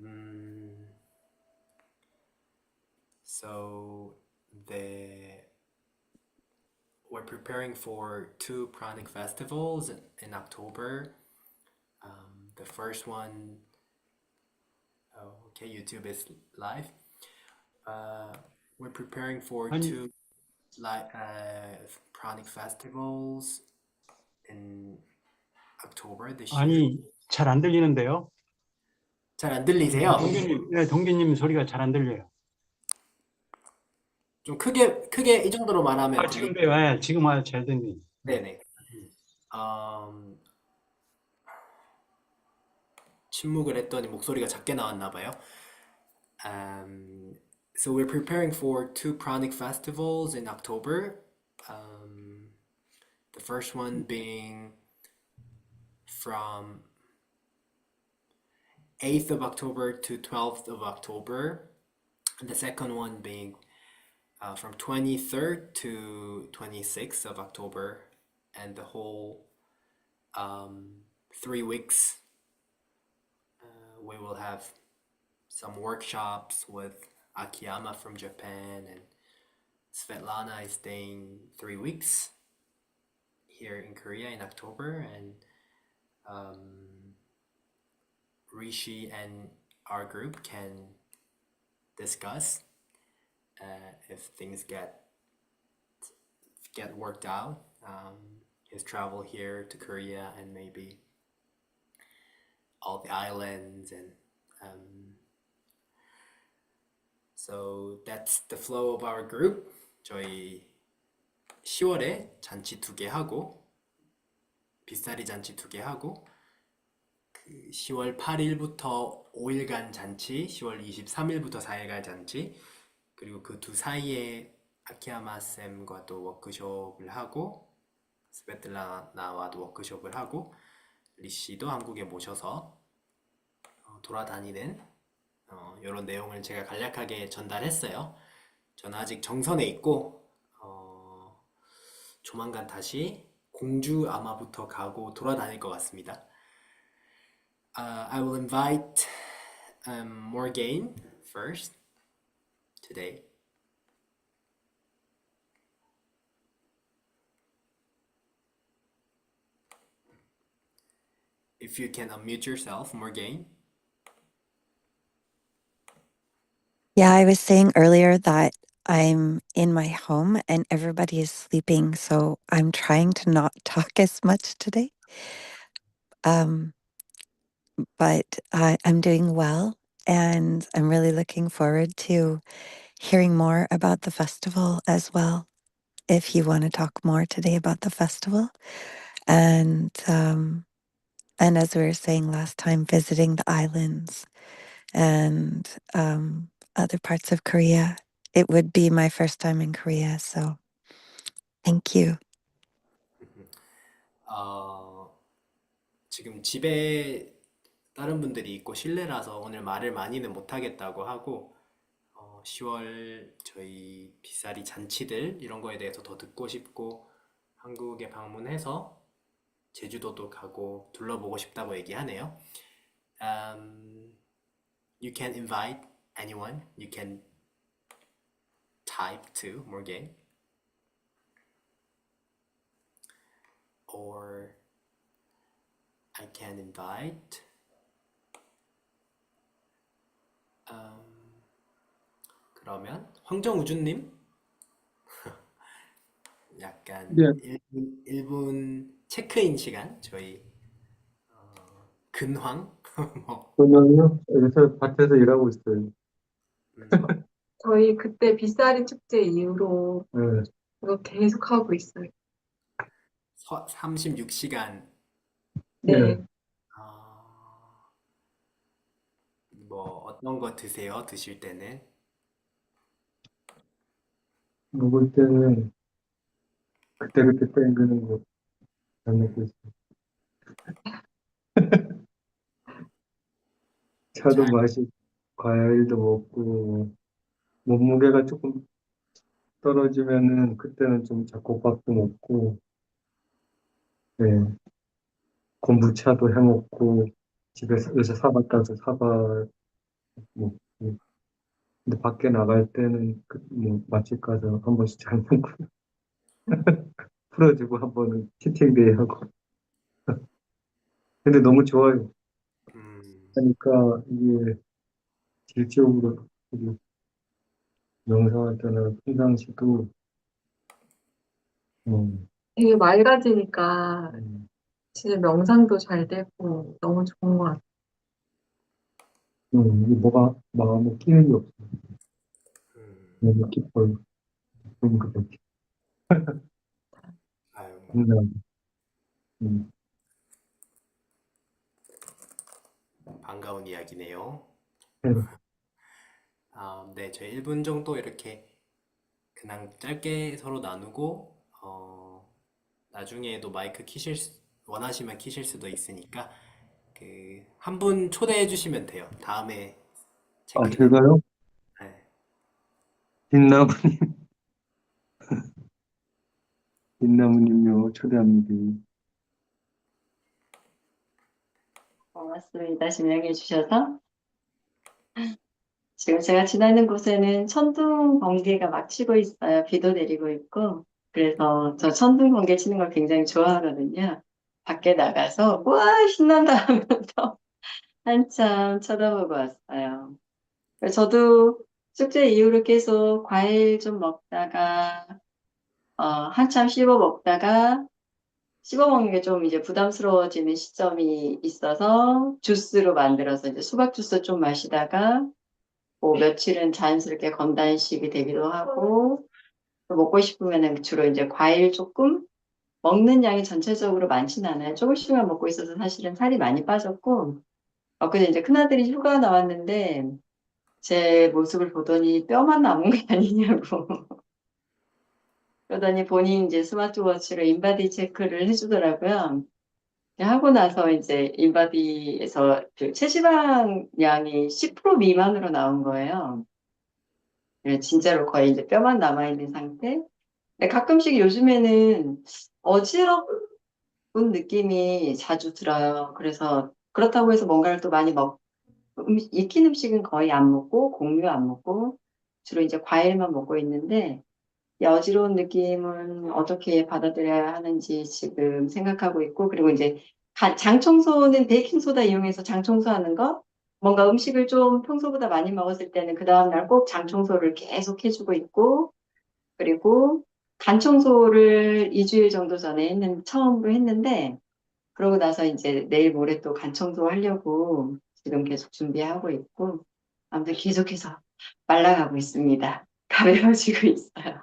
Mm, so the we're preparing for two Pranic festivals in October. The first one, oh, okay, YouTube is live. Uh, we're preparing for 아니, two like Pranic festivals in October this year. 아니, 잘 안 들리는데요? 잘 안 들리세요? 동규님, 네, 동규님 소리가 잘 안 들려요. 좀 크게 이 정도로 말하면 지금 들릴까요? 돼요. 예, 지금 와요. 잘 들리. 네. 네네. 음, 침묵을 했더니 목소리가 작게 나왔나 봐요. Um, so we're preparing for two Pranic festivals in October. Um, the first one being from 8th of October to 12th of October, and the second one being from 23rd to 26th of October, and the whole 3 weeks we will have some workshops with Akiyama from Japan, and Svetlana is staying 3 weeks here in Korea in October, and um, Rishi and our group can discuss if things get worked out. His travel here to Korea and maybe all the islands, and so that's the flow of our group. 저희 10월에 잔치 2개 하고 빗살이 잔치 2개 하고 그 10월 8일부터 5일간 잔치, 10월 23일부터 4일간 잔치, 그리고 그 두 사이에 아키야마 쌤과도 워크숍을 하고 스베틀라나와도 워크숍을 하고 리씨도 한국에 모셔서 돌아다니는 이런 내용을 제가 간략하게 전달했어요. 저는 아직 정선에 있고 조만간 다시 공주 아마부터 가고 돌아다닐 것 같습니다. I will invite Morgane first today. If you can unmute yourself, Morgane. Yeah, I was saying earlier that I'm in my home and everybody is sleeping, so I'm trying to not talk as much today. Um, but I'm doing well, and I'm really looking forward to hearing more about the festival as well. If you want to talk more today about the festival, and as we were saying last time, visiting the islands and other parts of Korea. It would be my first time in Korea, so thank you. 어, 지금 집에 다른 분들이 있고 실내라서 오늘 말을 많이는 못하겠다고 하고 10월 저희 빗살이 잔치들 이런 거에 대해서 더 듣고 싶고 한국에 방문해서 제주도도 가고 둘러보고 싶다고 얘기하네요. You can invite anyone. You can type to Morgan, or I can invite 그러면 황정우주님 약간 네, 1분 체크인 시간 저희 근황 뭐 저는요, 요새 밭에서 일하고 있어요. 저희 그때 빗사리 축제 이후로 네, 이거 계속 하고 있어요. 36시간 네. 뭐 어떤 거 드세요? 드실 때는? 먹을 때는 그때그때 땡기는 거 잘 먹고 있어요. 차도 잘 마시고, 과일도 먹고, 몸무게가 조금 떨어지면은 그때는 좀 잡곡밥도 먹고, 네, kombucha도 해 먹고, 집에서 요새 사과 따서 사과 뭐, 근데 밖에 나갈 때는 뭐 맛집 가서 한 번씩 잘 먹고 풀어주고 한 번은 치팅데이 하고. 근데 너무 좋아요. 음, 하니까 이게 질적으로 되게 명상할 때나 평상시도 음, 되게 맑아지니까 음, 진짜 명상도 잘 되고 너무 좋은 것 같아요. 이게 뭐가 마음에 끼는 게 없어. 음. 너무 기뻐요. 기쁜 것 같아. 아유, 그냥, 음, 반가운 이야기네요. 음, 네, 저희 1분 정도 이렇게 그냥 짧게 서로 나누고, 나중에도 마이크 원하시면 키실 수도 있으니까, 한 분 초대해 주시면 돼요. 다음에 아, 체크인. 제가요? 네. 빛나무, 빛나무님요, 초대합니다. 고맙습니다. 진행해 주셔서. 지금 제가 지나는 곳에는 천둥 번개가 막 치고 있어요. 비도 내리고 있고. 그래서 저 천둥 번개 치는 걸 굉장히 좋아하거든요. 밖에 나가서, 와, 신난다 하면서 한참 쳐다보고 왔어요. 저도 축제 이후로 계속 과일 좀 먹다가, 한참 씹어 먹다가, 씹어 먹는 게 좀 이제 부담스러워지는 시점이 있어서 주스로 만들어서 이제 수박 주스 좀 마시다가 뭐 며칠은 자연스럽게 건단식이 되기도 하고 또 먹고 싶으면은 주로 이제 과일 조금 먹는 양이 전체적으로 많진 않아요. 조금씩만 먹고 있어서 사실은 살이 많이 빠졌고 근데 이제 큰아들이 휴가 나왔는데 제 모습을 보더니 뼈만 남은 게 아니냐고 그러더니 본인 이제 스마트워치로 인바디 체크를 해주더라고요. 하고 나서 이제 인바디에서 그 체지방 양이 10% 미만으로 나온 거예요. 진짜로 거의 이제 뼈만 남아있는 상태? 근데 가끔씩 요즘에는 어지러운 느낌이 자주 들어요. 그래서 그렇다고 해서 뭔가를 또 많이 익힌 음식은 거의 안 먹고, 곡류 안 먹고, 주로 이제 과일만 먹고 있는데, 이 어지러운 느낌은 어떻게 받아들여야 하는지 지금 생각하고 있고, 그리고 이제 장 청소는 베이킹소다 이용해서 장 청소하는 거, 뭔가 음식을 좀 평소보다 많이 먹었을 때는 그 다음날 꼭 장 청소를 계속 해주고 있고, 그리고 간 청소를 2주일 정도 전에 처음으로 했는데, 그러고 나서 이제 내일 모레 또 간 청소 하려고 지금 계속 준비하고 있고, 아무튼 계속해서 말라가고 있습니다. 가벼워지고 있어요.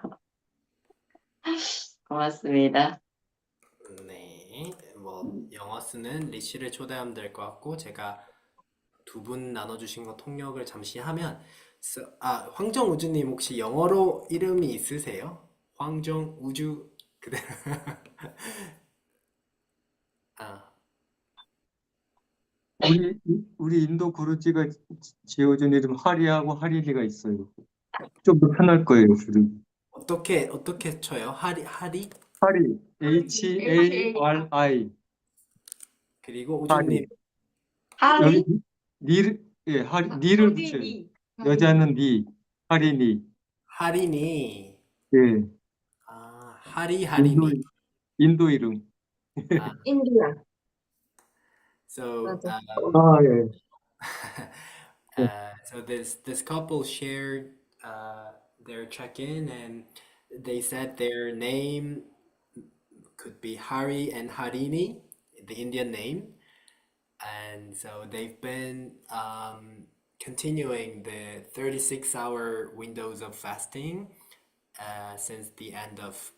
고맙습니다. 네. 뭐, 영어 쓰는 리시를 초대하면 될 것 같고, 제가 두 분 나눠주신 거 통역을 잠시 하면, 황정우주님 혹시 영어로 이름이 있으세요? 황정우주, 그대, 아, 우리 인도 구루지가 지어준 이름 하리하고 하리리가 있어요. 좀 더 편할 거예요, 부르기. 어떻게 쳐요? 하리? 하리, Hari. 그리고 우주님, 하리. 여기 하리? 예, 니를 붙여요. 여자는 니, 하리니. 하리니, 예, 하리니. 인도, 인도 이름. Uh, 인디아. so 맞아. 아, 예. 예. so this couple shared their check-in, and they said their name could be Hari and Harini, the Indian name, and so they've been continuing the 36-hour windows of fasting since the end of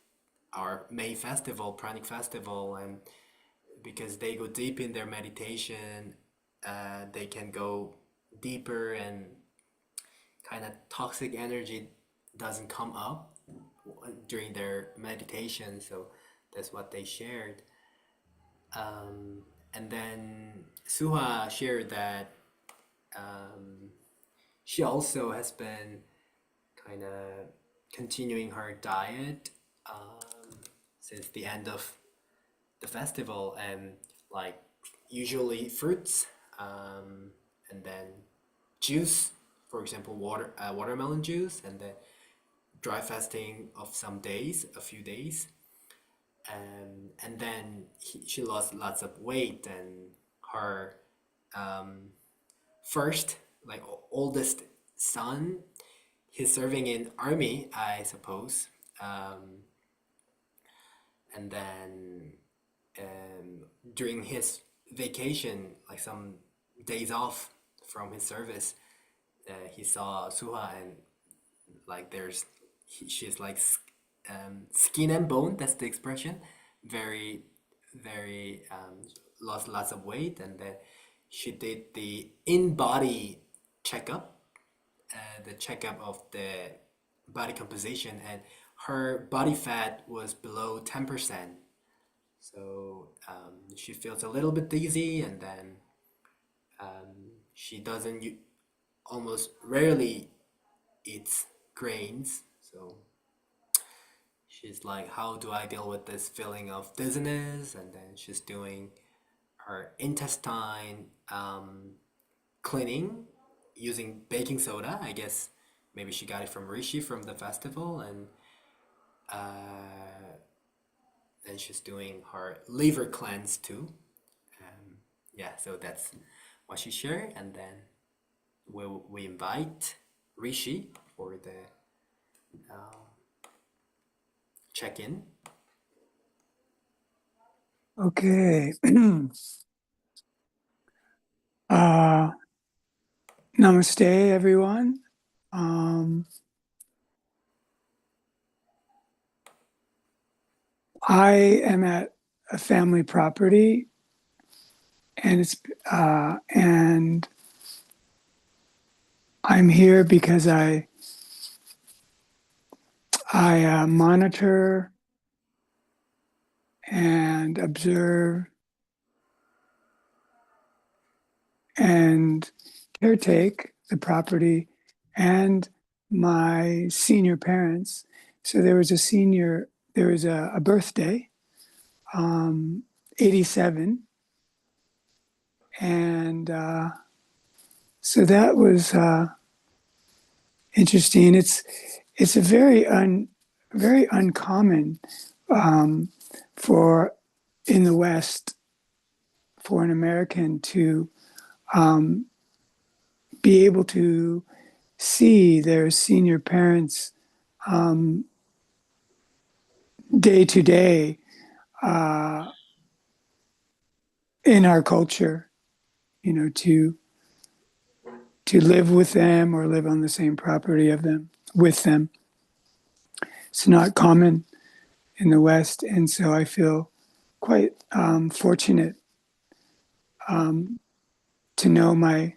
our May festival, Pranic festival, and because they go deep in their meditation, they can go deeper and kind of toxic energy doesn't come up during their meditation. So that's what they shared. And then Suha shared that she also has been kind of continuing her diet since the end of the festival, and like usually fruits and then juice for example, watermelon juice, and then dry fasting of some days, a few days, and then she lost lots of weight, and her first, like oldest son, he's serving in army, I suppose, and then during his vacation, like some days off from his service, he saw Suha, and like she's like skin and bone. That's the expression. Very, very lost lots of weight, and then she did the in-body checkup, the checkup of the body composition, and her body fat was below 10%. So she feels a little bit dizzy, and then she doesn't almost rarely eats grains. So she's like, how do I deal with this feeling of dizziness? And then she's doing her intestine cleaning using baking soda. I guess maybe she got it from Rishi from the festival, and then she's doing her liver cleanse too. Yeah, so that's what she shared, and then we invite Rishi for the check-in. Okay. Namaste, everyone. I am at a family property, and and I'm here because I monitor and observe and caretake the property and my senior parents. So there was a birthday, 87, and so that was interesting. It's a very uncommon for in the West for an American to be able to see their senior parents day to day in our culture, to live with them or live on the same property with them. It's not common in the West, and so I feel quite fortunate to know my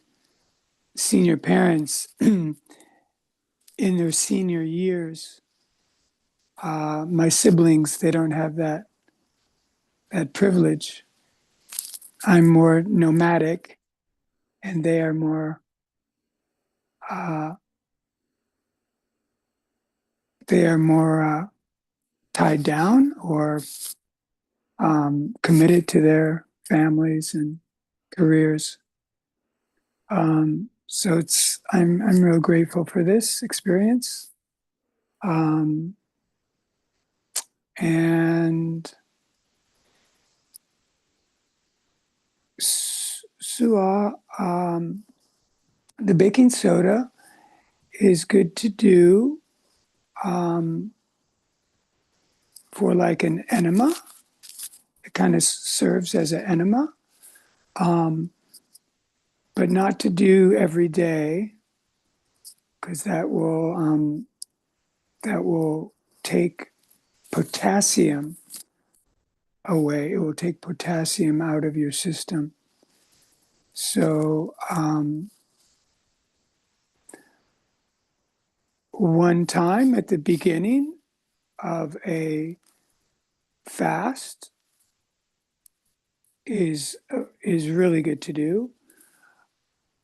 senior parents in their senior years. My siblings, they don't have that privilege. I'm more nomadic, and they are more tied down or committed to their families and careers. So I'm real grateful for this experience. And Sua, the baking soda is good to do for like an enema. It kind of serves as an enema, but not to do every day, because that will take potassium away. It will take potassium out of your system. So one time at the beginning of a fast is really good to do.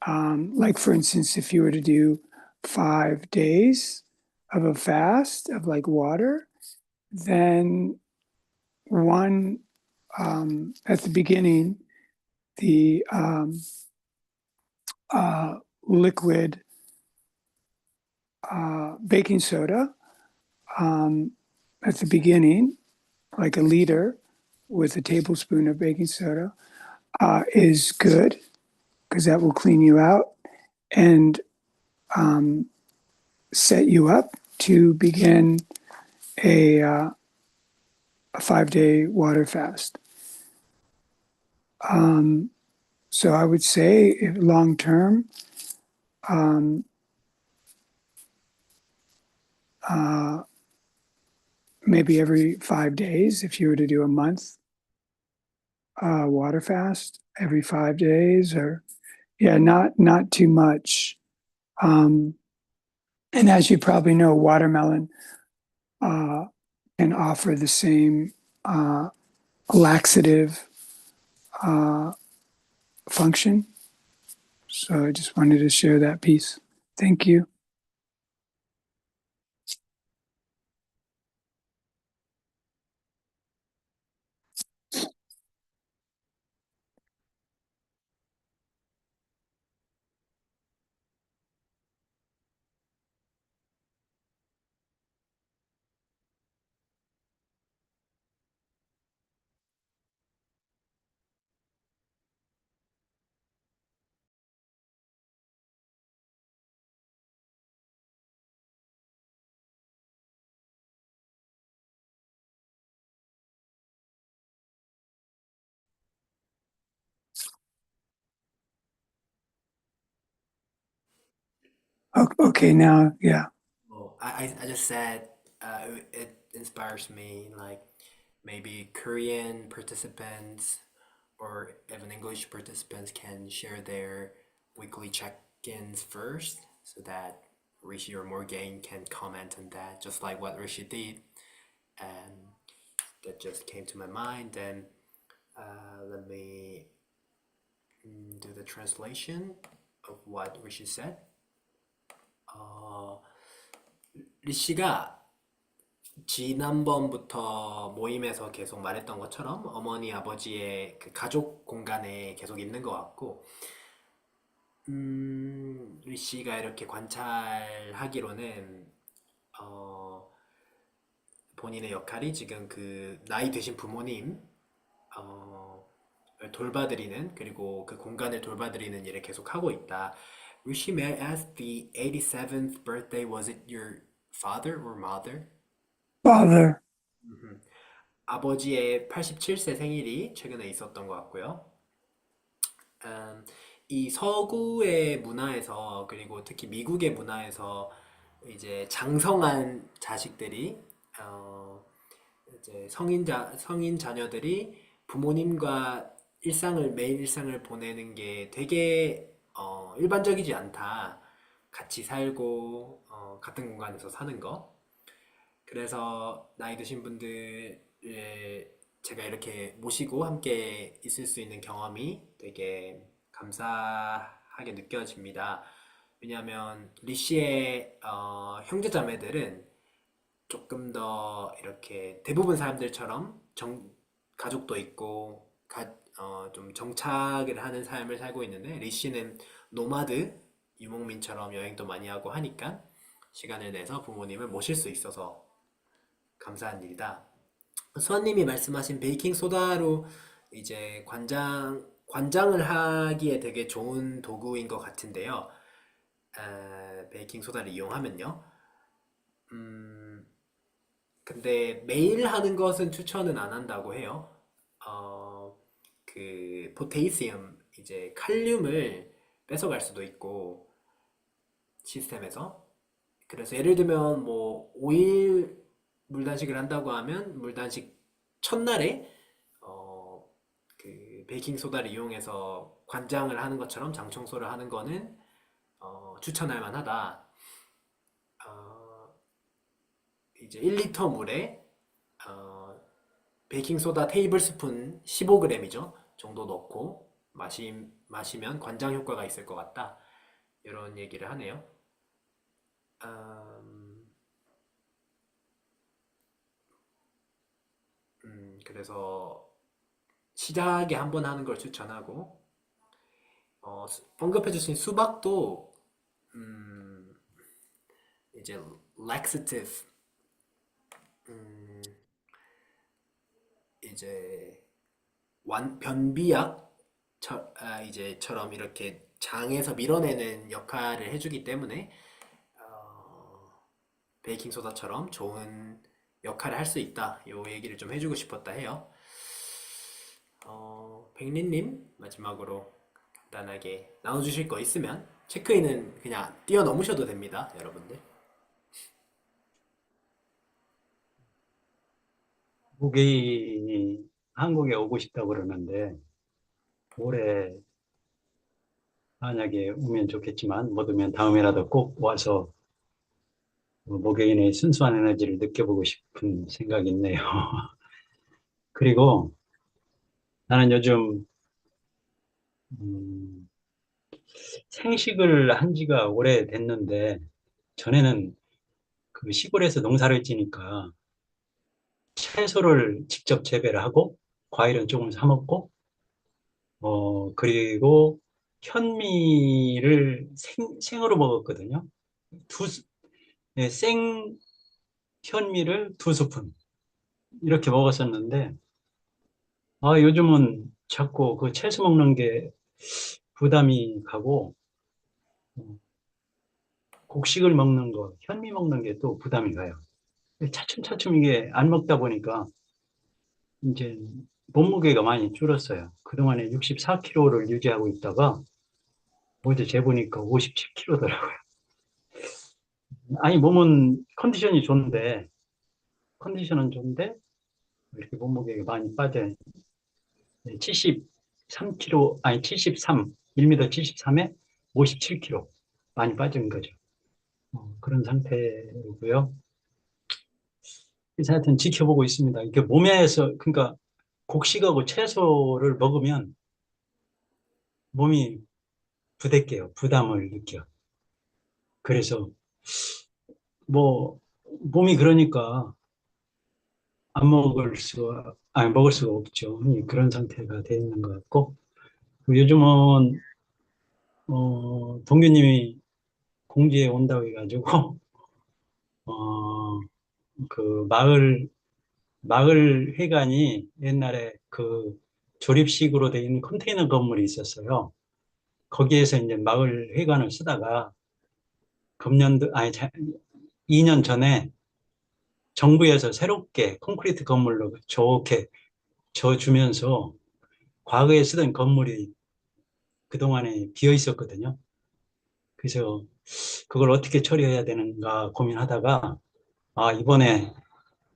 Like, for instance, if you were to do 5 days of a fast of like water, then one at the beginning, the liquid baking soda at the beginning, like a liter with a tablespoon of baking soda, is good because that will clean you out and set you up to begin a 5-day water fast. So I would say long term, maybe every 5 days, if you were to do a month water fast every 5 days, or yeah, not too much. And as you probably know, watermelon can offer the same laxative function. So I just wanted to share that piece. Thank you. Okay, now, yeah. Well, I just said it inspires me, like maybe Korean participants or even English participants can share their weekly check-ins first so that Rishi or Morgan can comment on that, just like what Rishi did. And that just came to my mind. And let me do the translation of what Rishi said. 리씨가 지난번부터 모임에서 계속 말했던 것처럼 어머니 아버지의 그 가족 공간에 계속 있는 것 같고, 리씨가 이렇게 관찰하기로는 본인의 역할이 지금 그 나이 드신 부모님 을 돌봐드리는, 그리고 그 공간을 돌봐드리는 일을 계속 하고 있다. Rishi, may I ask, the 87th birthday, was it your father or mother? Father, 아버지의 87세 생일이 최근에 있었던 것 같고요. 이 서구의 문화에서, 그리고 특히 미국의 문화에서 이제 장성한 자식들이 이제 성인 자녀들이 부모님과 매일 일상을 보내는 게 되게 일반적이지 않다. 같이 살고 같은 공간에서 사는 거. 그래서 나이 드신 분들을 제가 이렇게 모시고 함께 있을 수 있는 경험이 되게 감사하게 느껴집니다. 왜냐하면 리씨의 형제자매들은 조금 더 이렇게 대부분 사람들처럼 가족도 있고 좀 정착을 하는 삶을 살고 있는데, 리씨는 노마드 유목민처럼 여행도 많이 하고 하니까 시간을 내서 부모님을 모실 수 있어서 감사한 일이다. 수아님이 말씀하신 베이킹 소다로 이제 관장을 하기에 되게 좋은 도구인 것 같은데요. 베이킹 소다를 이용하면요. 근데 매일 하는 것은 추천은 안 한다고 해요. 그 포테이시움, 이제 칼륨을 뺏어갈 수도 있고 시스템에서. 그래서 예를 들면 뭐 5일 물단식을 한다고 하면 물단식 첫날에 그 베이킹 소다를 이용해서 관장을 하는 것처럼 장 청소를 하는 거는 추천할 만하다. 이제 1리터 물에 베이킹 소다 테이블 스푼 15g이죠 정도 넣고 마시면 관장 효과가 있을 것 같다. 이런 얘기를 하네요. 그래서 시작에 한번 하는 걸 추천하고, 언급해 주신 수박도 이제 laxative 이제 변비약 이제처럼 이렇게 장에서 밀어내는 역할을 해주기 때문에 베이킹 소다처럼 좋은 역할을 할 수 있다. 요 얘기를 좀 해주고 싶었다 해요. 백리님 마지막으로 간단하게 나눠주실 거 있으면 체크인은 그냥 뛰어넘으셔도 됩니다, 여러분들. 무개인이 한국에 오고 싶다고 그러는데 올해 만약에 오면 좋겠지만 못 오면 다음에라도 꼭 와서 무개인의 순수한 에너지를 느껴보고 싶은 생각이 있네요. 그리고 나는 요즘 음, 생식을 한 지가 오래됐는데 전에는 그 시골에서 농사를 지니까 채소를 직접 재배를 하고 과일은 조금 사 먹고 그리고 현미를 생으로 먹었거든요. 두, 네, 생 현미를 2스푼 이렇게 먹었었는데 요즘은 자꾸 그 채소 먹는 게 부담이 가고 어, 곡식을 먹는 거, 현미 먹는 게 또 부담이 가요. 차츰차츰 이게 안 먹다 보니까 이제 몸무게가 많이 줄었어요. 그동안에 64kg를 유지하고 있다가 어제 재보니까 57kg더라고요. 아니, 몸은 컨디션은 좋은데, 이렇게 몸무게가 많이 빠져. 73kg, 아니, 73, 1m 73에 57kg. 많이 빠진 거죠. 그런 상태고요. 그래서 하여튼 지켜보고 있습니다. 이게 몸에서, 그러니까 곡식하고 채소를 먹으면 몸이 부대껴요. 부담을 느껴. 그래서 뭐 몸이 그러니까 안 먹을 수가 아니 먹을 수가 없죠. 그런 상태가 돼 있는 것 같고 요즘은 동규님이 공지에 온다고 해가지고 어, 그 마을 회관이 옛날에 그 조립식으로 돼 있는 컨테이너 건물이 있었어요. 거기에서 이제 마을 회관을 쓰다가 금년도 아니 2년 전에 정부에서 새롭게 콘크리트 건물로 좋게 져주면서 과거에 쓰던 건물이 그동안에 비어 있었거든요. 그래서 그걸 어떻게 처리해야 되는가 고민하다가 이번에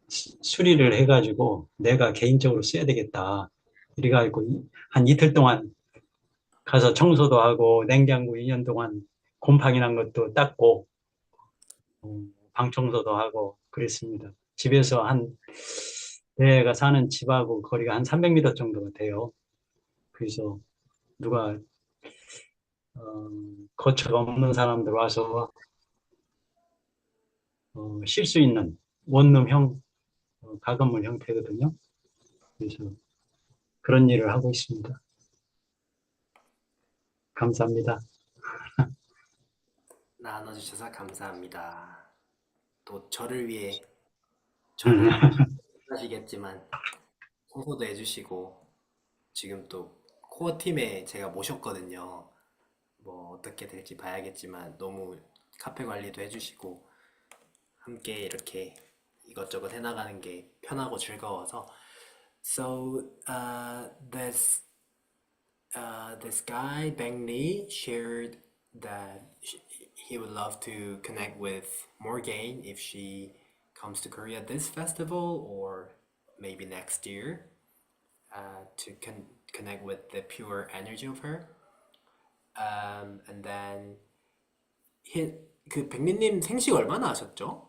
수리를 해가지고 내가 개인적으로 써야 되겠다. 이래가지고 한 이틀 동안 가서 청소도 하고 냉장고 2년 동안 곰팡이 난 것도 닦고 방 청소도 하고 그랬습니다. 집에서 내가 사는 집하고 거리가 한 300m 정도가 돼요. 그래서 누가 거처가 없는 사람들 와서 쉴 수 있는 원룸형 가건물 형태거든요. 그래서 그런 일을 하고 있습니다. 감사합니다. 나눠주셔서 감사합니다. 또 저를 하시겠지만 청소도 해주시고 지금 또 코어 팀에 제가 모셨거든요. 뭐 어떻게 될지 봐야겠지만 너무 카페 관리도 해주시고 함께 이렇게 이것저것 해나가는 게 편하고 즐거워서 So this guy Bang Lee shared that he would love to connect with Morgane if she comes to Korea this festival or maybe next year to connect with the pure energy of her. And then 그 백리님 생식 얼마나 하셨죠?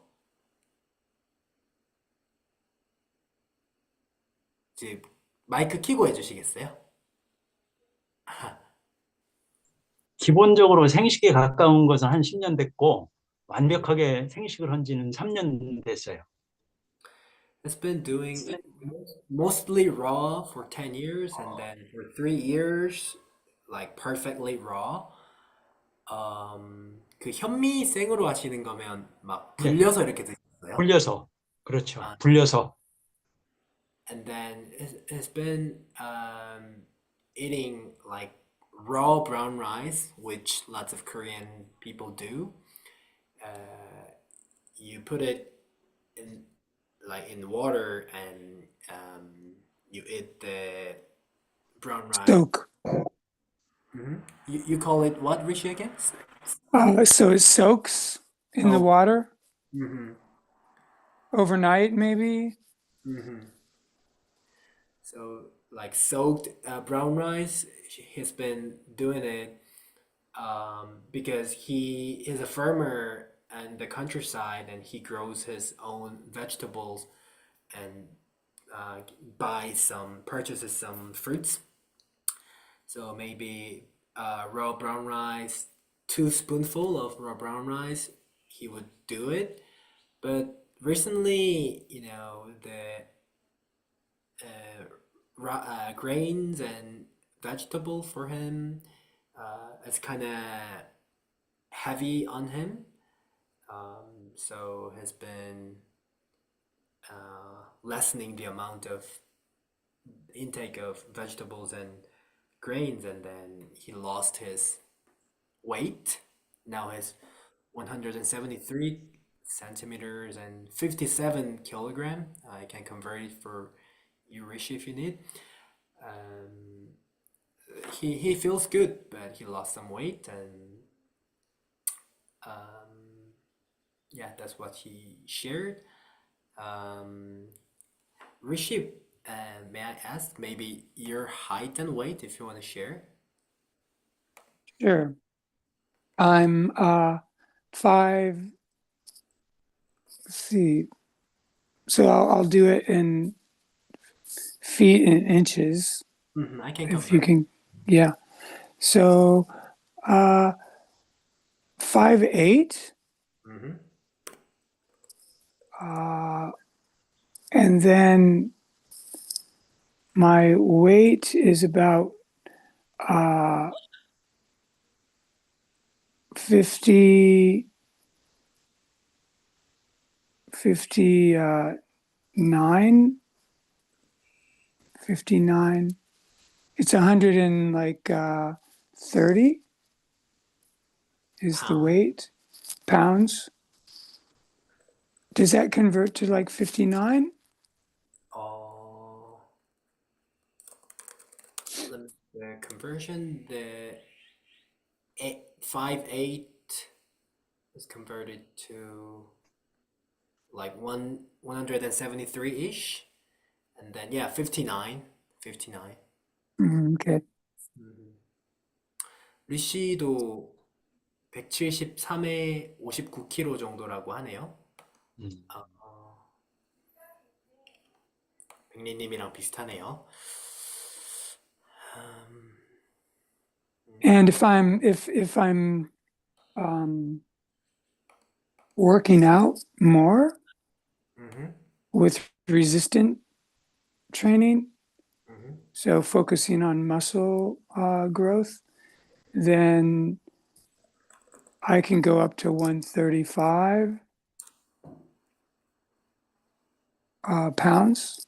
이제 마이크 켜고 해주시겠어요? 기본적으로 생식에 가까운 것은 한 10년 됐고 완벽하게 생식을 한 지는 3년 됐어요. It's been doing mostly raw for 10 years and then for 3 years like perfectly raw. 그 현미 생으로 하시는 거면 막 네, 불려서 이렇게 드셨어요? 불려서. 그렇죠. 아, 불려서. and then it's been eating like raw brown rice, which lots of Korean people do. You put it in like in water and you eat the brown rice. Soak. You call it what, Rishi, again? So it soaks in the Oh. water Mm-hmm. overnight, maybe. Mm-hmm. So like soaked brown rice, he's been doing it because he is a farmer in the countryside and he grows his own vegetables and uh, purchases some fruits. So maybe raw brown rice, 2 spoonful of raw brown rice, he would do it. But recently, the grains and vegetable for him, it's kind of heavy on him. So has been lessening the amount of intake of vegetables and grains, and then he lost his weight. Now he's 173 centimeters and 57 kilogram. I can convert it for you, Rishi, if you need. Um, he feels good, but he lost some weight, and yeah, that's what he shared. Um, Rishi, may I ask maybe your height and weight if you want to share? Sure. I'm five. Let's see. So I'll do it in feet and inches, I can if you convert. can. Yeah. So uh 5'8", Mm-hmm. and then my weight is about uh 50 59 59. It's 100 and like 30 is the Pound. weight, pounds. Does that convert to like 59? Oh, the conversion, the 5'8" is converted to like 173-ish, and then yeah, 59, 59. Okay. 리시도 173에 59kg 정도라고 하네요. 음. 백리님이랑 비슷하네요. And if I'm um, working out more Mhm, with resistant training, mhm. so focusing on muscle growth, then I can go up to 135 pounds.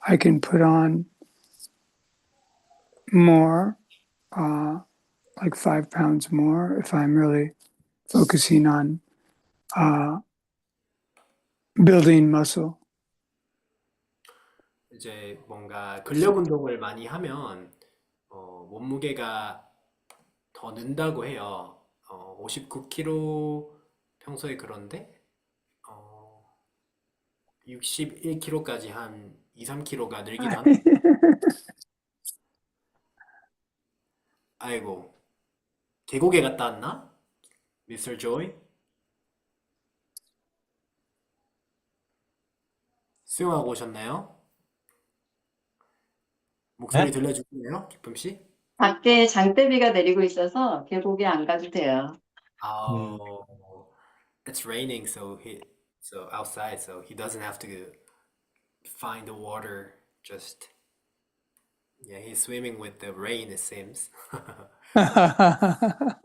I can put on more, like 5 pounds more, if I'm really focusing on building muscle. 이제 뭔가 근력 운동을 많이 하면 몸무게가 더 는다고 해요. 59kg 평소에 그런데 61kg까지 한 2, 3kg가 늘기도 합니다. 아이고, 계곡에 갔다 왔나? 미스터 조이? 수영하고 오셨나요? 목소리 네? 들려주시나요? 기쁨 씨? 밖에 장대비가 내리고 있어서 계곡에 안 가도 돼요. 음. Oh, it's raining, so outside, so he doesn't have to find the water. Just yeah, he's swimming with the rain, it seems. Can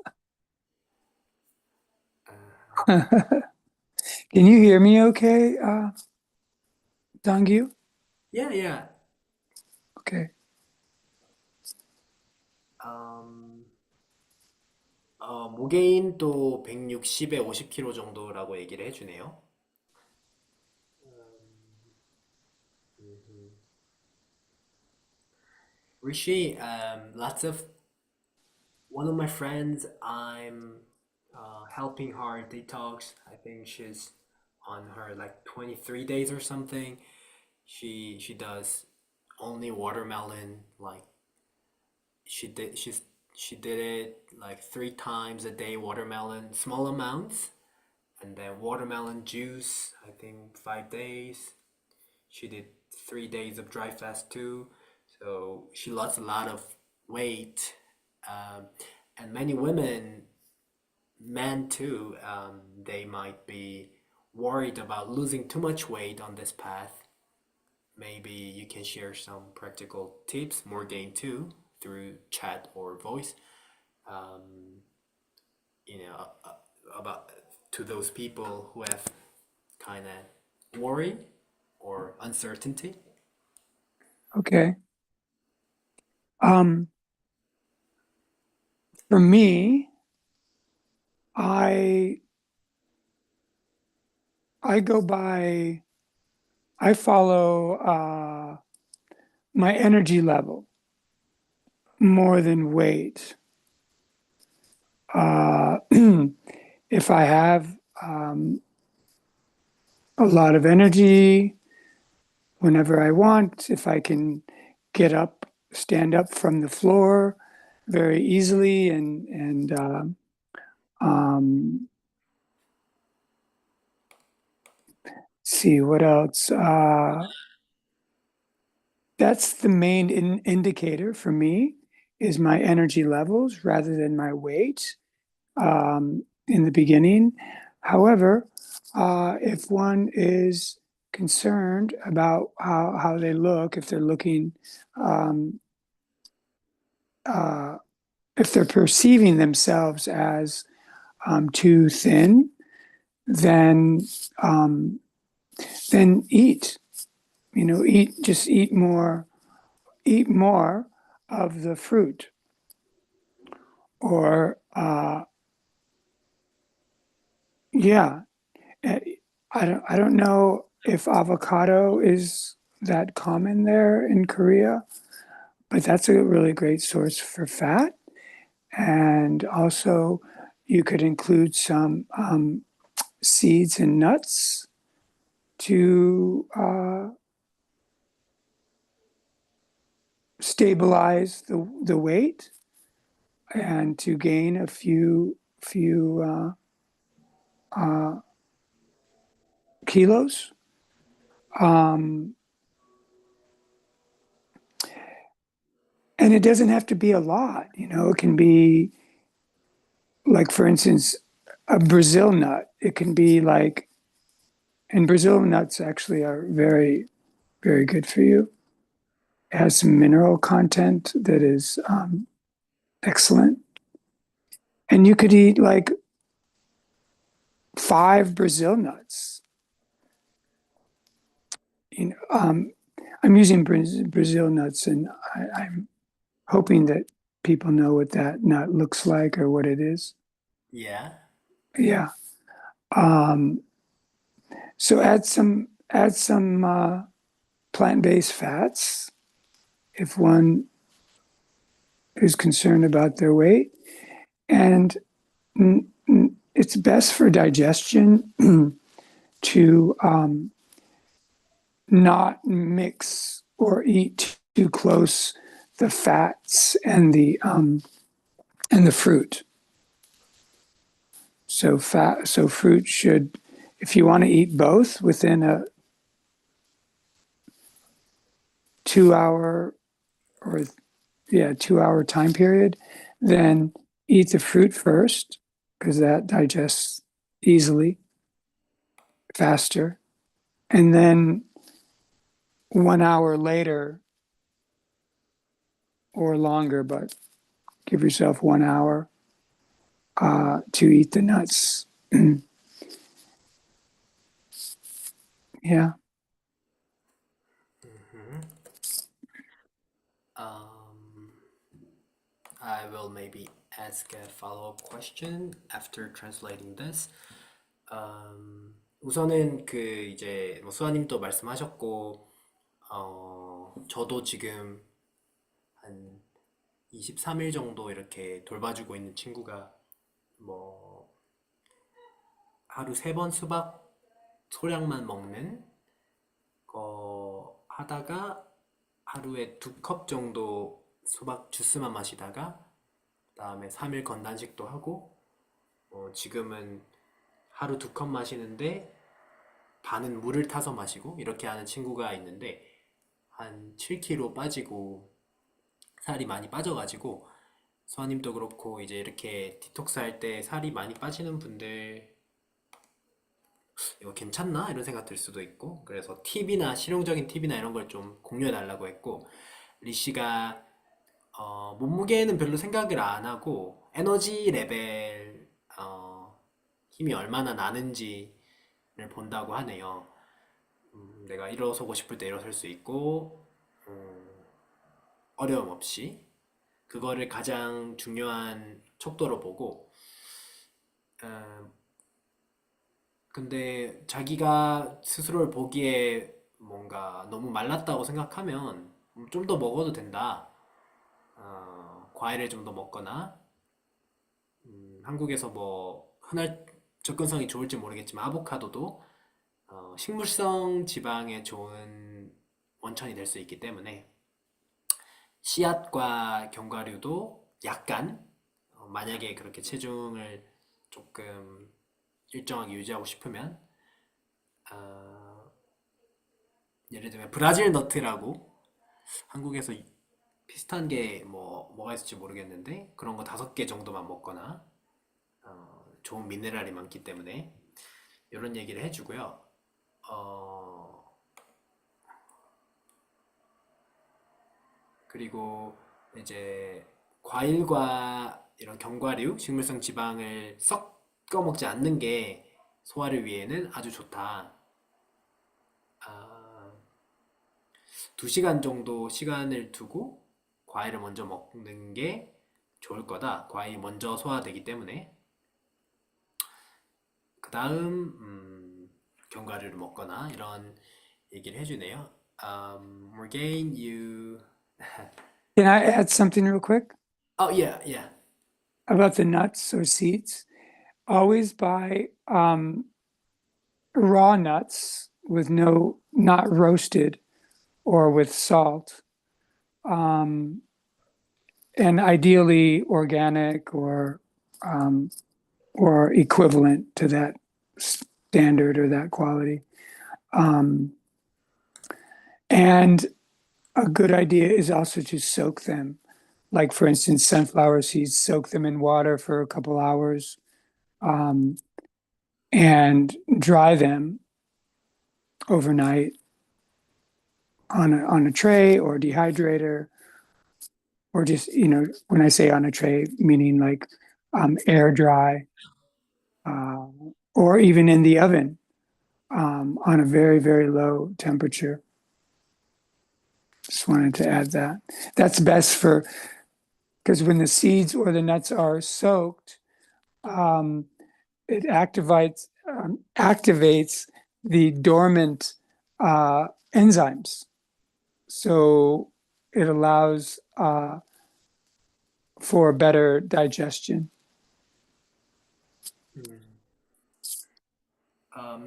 you hear me okay, Dongyu? Yeah, yeah. Okay. 무게인도 160에 50kg 정도라고 얘기를 해주네요. Rishi, lots of one of my friends, I'm helping her detox. I think she's on her like 23 days or something. She does only watermelon. Like she did it like 3 times a day. Watermelon, small amounts, and then watermelon juice. I think 5 days. She did 3 days of dry fast too. So she lost a lot of weight. Um, and many women, men too, they might be worried about losing too much weight on this path. Maybe you can share some practical tips, more gain too, through chat or voice, um, about to those people who have kind of worry or uncertainty. Okay. For me, I go by, I follow my energy level more than weight. If I have a lot of energy whenever I want, if I can get up, stand up from the floor very easily and see what else. That's the main indicator for me is my energy levels rather than my weight in the beginning. However, if one is concerned about how they look, if they're looking, um, uh, if they're perceiving themselves as too thin, then um, eat. Eat more. Eat more of the fruit, or yeah. eh, I don't know if avocado is that common there in Korea, but that's a really great source for fat. And also, you could include some seeds and nuts to stabilize the weight and to gain a few kilos. Um, and it doesn't have to be a lot, it can be like, for instance, a Brazil nut. It can be like, and Brazil nuts actually are very, very good for you. It has some mineral content that is excellent. And you could eat like 5 Brazil nuts. I'm using Brazil nuts, and I'm hoping that people know what that nut looks like or what it is. Yeah. Yeah. So add some plant-based fats if one is concerned about their weight, and it's best for digestion to not mix or eat too close the fats and the fruit. So fruit should, if you want to eat both within a 2 hour or 2 hour time period, then eat the fruit first because that digests easily, faster, and then 1 hour later or longer, but Give yourself 1 hour to eat the nuts. Yeah. Um, I will maybe ask a follow-up question after translating this. 우선은 그 이제 뭐 수아님도 말씀하셨고, 저도 지금 한 23일 정도 이렇게 돌봐주고 있는 친구가 뭐 하루 3번 수박 소량만 먹는 거 하다가 하루에 2컵 정도 수박 주스만 마시다가 그다음에 3일 건단식도 하고 지금은 하루 2컵 마시는데 반은 물을 타서 마시고 이렇게 하는 친구가 있는데 한 7kg 빠지고 살이 많이 빠져가지고 수아님도 그렇고 이제 이렇게 디톡스 할 때 살이 많이 빠지는 분들 이거 괜찮나? 이런 생각 들 수도 있고 그래서 팁이나 실용적인 팁이나 이런 걸 좀 공유해 달라고 했고 리씨가 몸무게는 별로 생각을 안 하고 에너지 레벨 힘이 얼마나 나는지를 본다고 하네요. 내가 일어서고 싶을 때 일어설 수 있고 어려움 없이 그거를 가장 중요한 척도로 보고 근데 자기가 스스로를 보기에 뭔가 너무 말랐다고 생각하면 좀 더 먹어도 된다. 과일을 좀 더 먹거나 한국에서 뭐 흔할 접근성이 좋을지 모르겠지만 아보카도도 식물성 지방에 좋은 원천이 될 수 있기 때문에 씨앗과 견과류도 약간 만약에 그렇게 체중을 조금 일정하게 유지하고 싶으면 예를 들면 브라질 너트라고 한국에서 비슷한 게 뭐가 있을지 모르겠는데 그런 거 5개 정도만 먹거나 좋은 미네랄이 많기 때문에 이런 얘기를 해주고요. 그리고 이제 과일과 이런 견과류, 식물성 지방을 섞어 먹지 않는 게 소화를 위해는 아주 좋다. 2시간 정도 시간을 두고 과일을 먼저 먹는 게 좋을 거다. 과일이 먼저 소화되기 때문에. 그 다음 견과류를 먹거나 이런 얘기를 해주네요. Morgaine, you... Can I add something real quick Oh, yeah. about the nuts or seeds? Always buy raw nuts with not roasted or with salt. And ideally organic or equivalent to that standard or that quality. And a good idea is also to soak them. Like, for instance, sunflower seeds, soak them in water for a couple hours and dry them overnight on a tray or dehydrator, or just, when I say on a tray, meaning like air dry, or even in the oven on a very, very low temperature. Just wanted to add that. That's best because when the seeds or the nuts are soaked, it activates the dormant enzymes. So it allows for better digestion.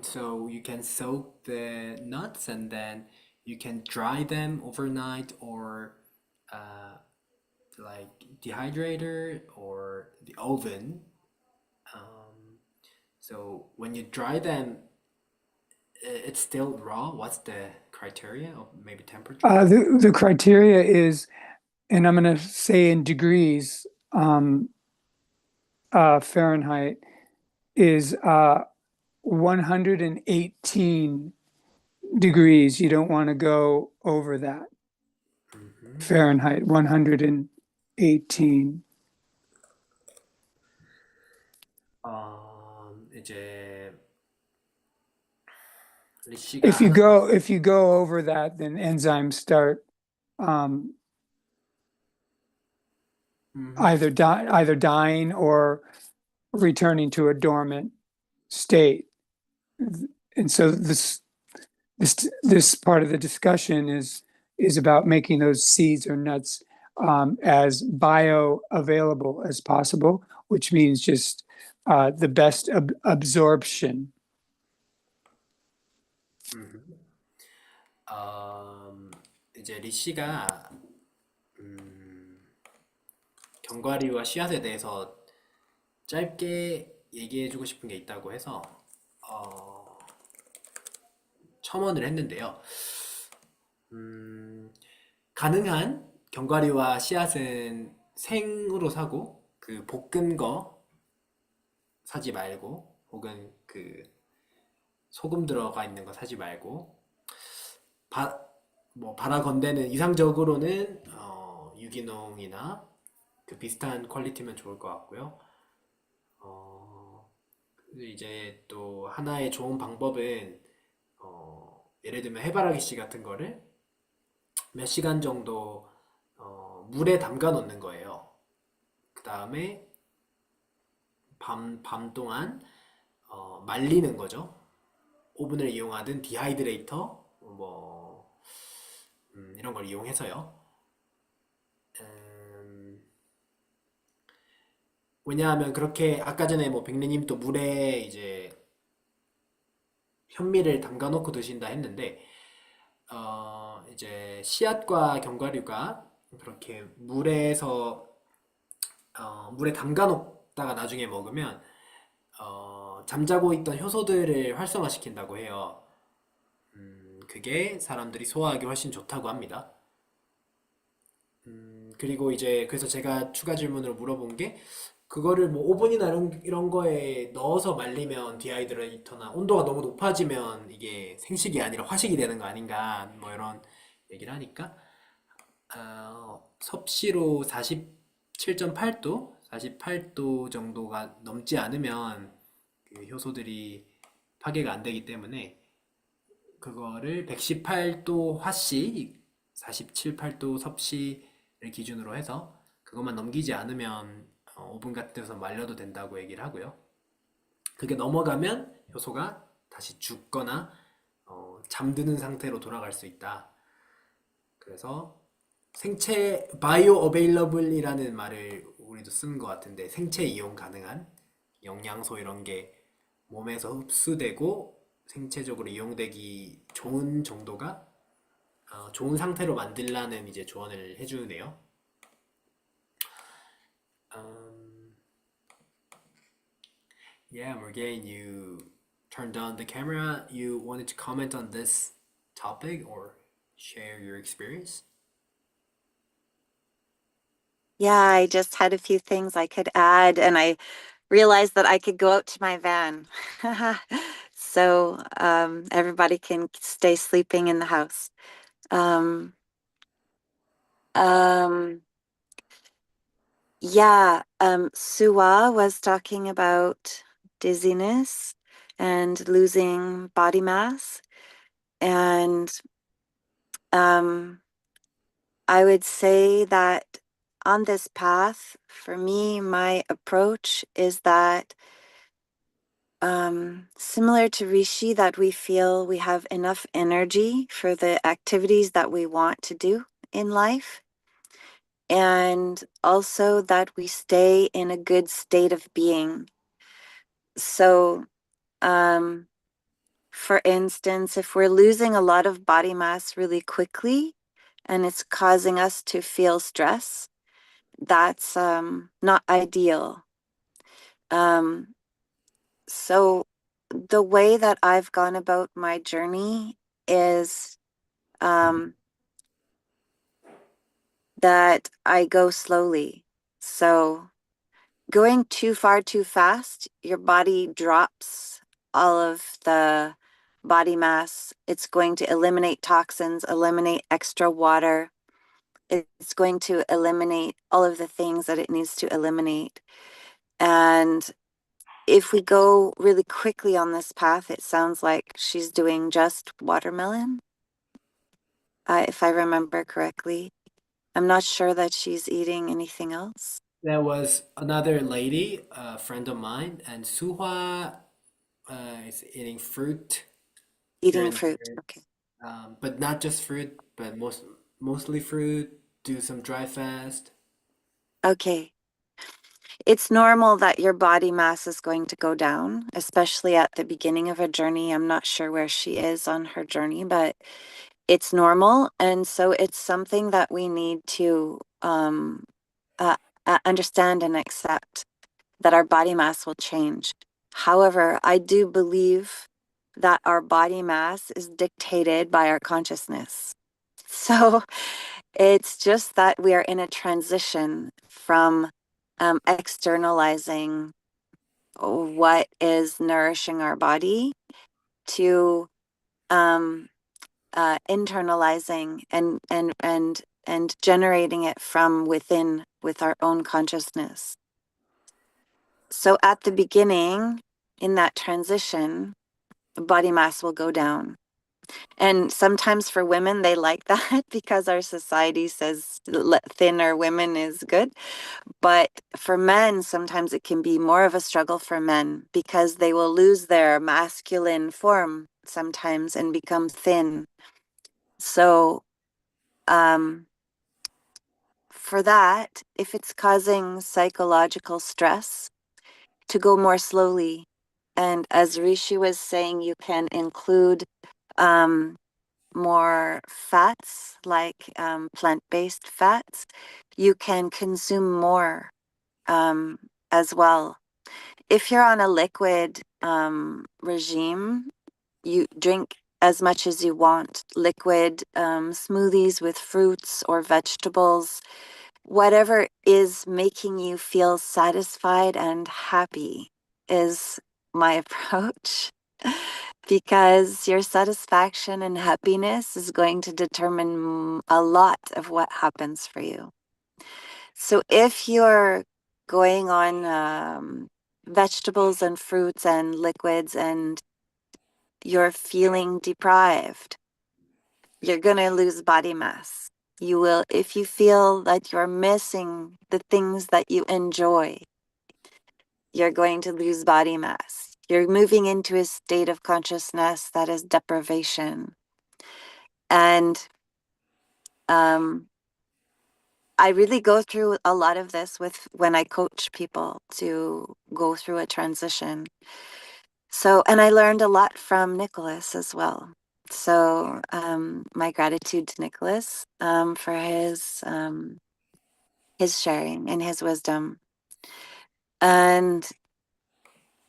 So you can soak the nuts and then you can dry them overnight or like dehydrator or the oven. So when you dry them, it's still raw. What's the criteria of maybe temperature? The criteria is, and I'm going to say in degrees Fahrenheit, is 118 degrees. You don't want to go over that. Fahrenheit, 118. 이제 리씨가 If you go over that, then enzymes start um, either dying or returning to a dormant state. And so this part of the discussion is about making those seeds or nuts as bioavailable as possible, which means just the best absorption. 이제 리씨가 견과류와 씨앗에 대해서 짧게 얘기해주고 싶은 게 있다고 해서 첨언을 했는데요. 가능한 견과류와 씨앗은 생으로 사고 그 볶은 거 사지 말고 혹은 그 소금 들어가 있는 거 사지 말고 바라건대는 이상적으로는 유기농이나 그 비슷한 퀄리티면 좋을 것 같고요. 이제 또 하나의 좋은 방법은 예를 들면 해바라기 씨 같은 거를 몇 시간 정도 물에 담가 놓는 거예요. 그 다음에 밤 동안 말리는 거죠. 오븐을 이용하든 디하이드레이터 이런 걸 이용해서요. 왜냐하면 그렇게 아까 전에 백리님 또 물에 이제 현미를 담가 놓고 드신다 했는데 이제 씨앗과 견과류가 그렇게 물에 담가 놓다가 나중에 먹으면 잠자고 있던 효소들을 활성화시킨다고 해요. 그게 사람들이 소화하기 훨씬 좋다고 합니다. 그리고 이제 그래서 제가 추가 질문으로 물어본 게 그거를 오븐이나 이런 거에 넣어서 말리면 디하이드레이터나 온도가 너무 높아지면 이게 생식이 아니라 화식이 되는 거 아닌가 이런 얘기를 하니까 섭씨로 47.8도 48도 정도가 넘지 않으면 그 효소들이 파괴가 안 되기 때문에 그거를 118도 화씨 47, 8도 섭씨를 기준으로 해서 그것만 넘기지 않으면 오븐 같은 데서 말려도 된다고 얘기를 하고요. 그게 넘어가면 효소가 다시 죽거나 잠드는 상태로 돌아갈 수 있다. 그래서 생체 바이오 어베일러블이라는 말을 우리도 쓰는 것 같은데 생체 이용 가능한 영양소 이런 게 몸에서 흡수되고 생체적으로 이용되기 좋은 정도가 좋은 상태로 만들라는 이제 조언을 해주네요. Yeah, Morgan, you turned on the camera. You wanted to comment on this topic or share your experience? Yeah, I just had a few things I could add, and I realized that I could go out to my van. So everybody can stay sleeping in the house. Yeah, Suwa was talking about dizziness and losing body mass. And I would say that on this path, for me, my approach is that similar to Rishi, that we feel we have enough energy for the activities that we want to do in life. And also that we stay in a good state of being. So, for instance, if we're losing a lot of body mass really quickly and it's causing us to feel stress, that's not ideal. So the way that I've gone about my journey is that I go slowly. So going too far too fast, your body drops all of the body mass. It's going to eliminate toxins, eliminate extra water. It's going to eliminate all of the things that it needs to eliminate. And if we go really quickly on this path, it sounds like she's doing just watermelon, if I remember correctly. I'm not sure that she's eating anything else. There was another lady, a friend of mine, and Suhwa is eating fruit here Eating and fruit. there, Okay. but not just fruit, but mostly fruit. Do some dry fast. Okay. It's normal that your body mass is going to go down, especially at the beginning of a journey. I'm not sure where she is on her journey, but it's normal. And so it's something that we need to uh, understand and accept, that our body mass will change. However, I do believe that our body mass is dictated by our consciousness. So it's just that we are in a transition from externalizing what is nourishing our body to um, internalizing and generating it from within with our own consciousness. So at the beginning, in that transition, body mass will go down. And sometimes for women, they like that because our society says thinner women is good. But for men, sometimes it can be more of a struggle for men because they will lose their masculine form sometimes and become thin. So, for that, if it's causing psychological stress, to go more slowly. And as Rishi was saying, you can include um, more fats, like plant-based fats. You can consume more as well. If you're on a liquid regime, you drink as much as you want. Liquid smoothies with fruits or vegetables, whatever is making you feel satisfied and happy is my approach. Because your satisfaction and happiness is going to determine a lot of what happens for you. So if you're going on vegetables and fruits and liquids and you're feeling deprived, you're going to lose body mass. You will, if you feel that you're missing the things that you enjoy, you're going to lose body mass. You're moving into a state of consciousness that is deprivation. And I really go through a lot of this with when I coach people to go through a transition. So, and I learned a lot from Nicholas as well. So, my gratitude to Nicholas for his sharing and his wisdom. And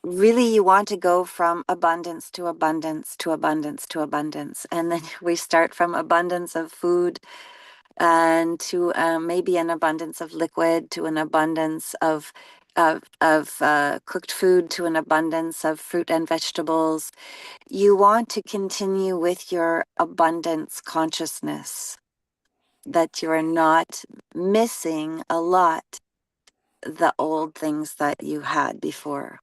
really, you want to go from abundance to abundance to abundance to abundance, and then we start from abundance of food and to maybe an abundance of liquid, to an abundance of cooked food, to an abundance of fruit and vegetables. You want to continue with your abundance consciousness, that you are not missing a lot the old things that you had before.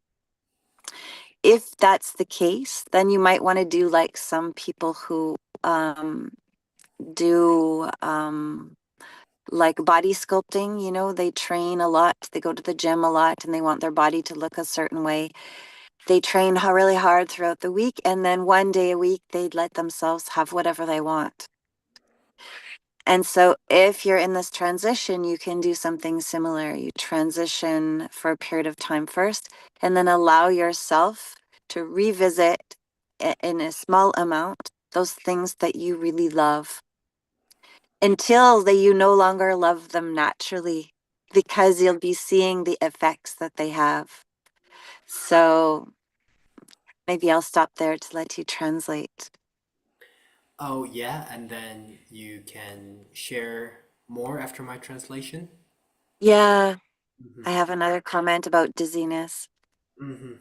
If that's the case, then you might want to do like some people who do like body sculpting, you know, they train a lot, they go to the gym a lot, and they want their body to look a certain way. They train really hard throughout the week, and then one day a week, they'd let themselves have whatever they want. And so if you're in this transition, you can do something similar. You transition for a period of time first, and then allow yourself to revisit in a small amount those things that you really love, until you no longer love them naturally, because you'll be seeing the effects that they have. So maybe I'll stop there to let you translate. Oh, yeah, and then you can share more after my translation. Yeah, Mhm. I have another comment about dizziness. Mhm.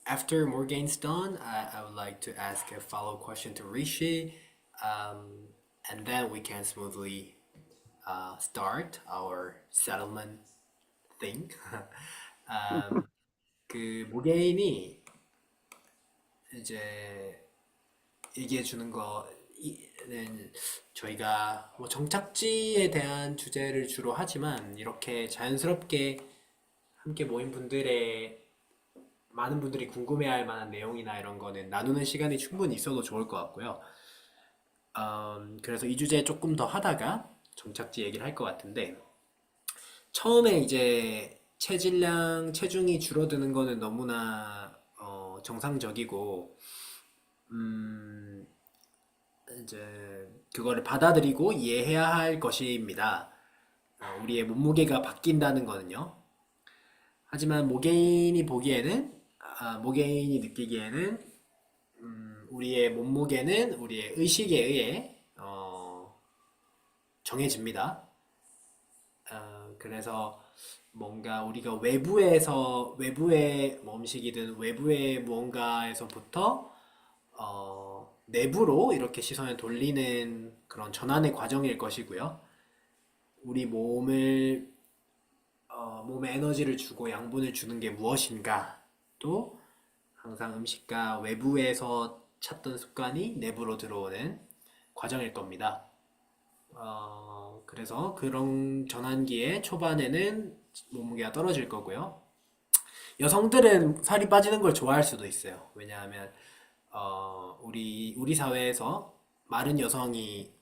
After Morgane's done, I would like to ask a follow question to Rishi, and then we can smoothly start our settlement thing. Um, 그 모게인이 이제 얘기해 주는 거는 저희가 뭐 정착지에 대한 주제를 주로 하지만 이렇게 자연스럽게 함께 모인 분들의 많은 분들이 궁금해할 만한 내용이나 이런 거는 나누는 시간이 충분히 있어도 좋을 것 같고요. 그래서 이 주제 조금 더 하다가 정착지 얘기를 할 것 같은데 처음에 이제 체질량, 체중이 줄어드는 거는 너무나 정상적이고 음, 이제 그거를 받아들이고 이해해야 할 것입니다. 우리의 몸무게가 바뀐다는 거는요. 하지만 모게인이 느끼기에는 우리의 몸무게는 우리의 의식에 의해 정해집니다. 그래서 뭔가 우리가 외부의 뭐 음식이든 외부의 무언가에서부터 내부로 이렇게 시선을 돌리는 그런 전환의 과정일 것이고요. 우리 몸에 에너지를 주고 양분을 주는 게 무엇인가 또 항상 음식과 외부에서 찾던 습관이 내부로 들어오는 과정일 겁니다. 그래서 그런 전환기에 초반에는 몸무게가 떨어질 거고요. 여성들은 살이 빠지는 걸 좋아할 수도 있어요. 왜냐하면 우리 사회에서 마른 여성이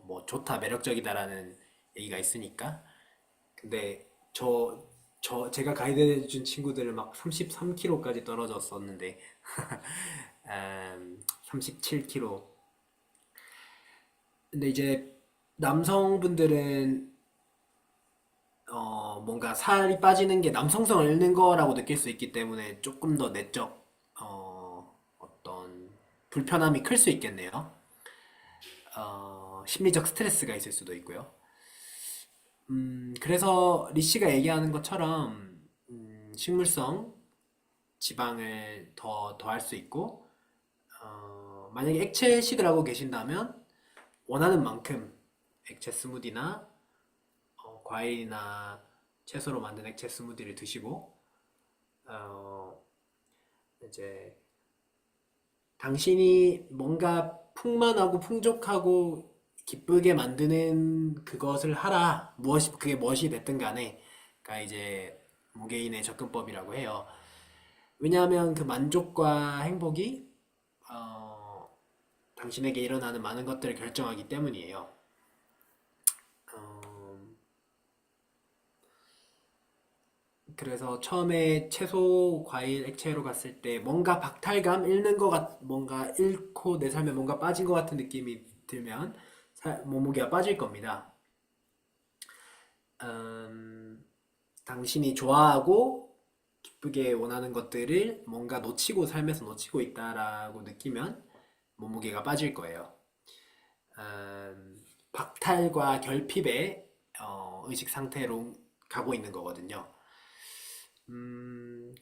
뭐 좋다, 매력적이다라는 얘기가 있으니까. 근데 제가 가이드 해준 친구들은 막 33kg까지 떨어졌었는데 37kg. 근데 이제 남성분들은 뭔가 살이 빠지는 게 남성성을 잃는 거라고 느낄 수 있기 때문에 조금 더 내적 어떤 불편함이 클 수 있겠네요. 심리적 스트레스가 있을 수도 있고요. 그래서 리씨가 얘기하는 것처럼 식물성 지방을 더할 수 있고 만약에 액체식을 하고 계신다면 원하는 만큼 액체 스무디나 과일이나 채소로 만든 액체 스무디를 드시고 이제 당신이 뭔가 풍만하고 풍족하고 기쁘게 만드는 그것을 하라. 그게 무엇이 됐든 간에. 가 이제 무게인의 접근법이라고 해요. 왜냐하면 그 만족과 행복이 당신에게 일어나는 많은 것들을 결정하기 때문이에요. 그래서 처음에 채소, 과일, 액체로 갔을 때 뭔가 박탈감, 뭔가 잃고 내 삶에 뭔가 빠진 것 같은 느낌이 들면 몸무게가 빠질 겁니다. 당신이 좋아하고 기쁘게 원하는 것들을 뭔가 삶에서 놓치고 있다라고 느끼면 몸무게가 빠질 거예요. 박탈과 결핍의 의식 상태로 가고 있는 거거든요.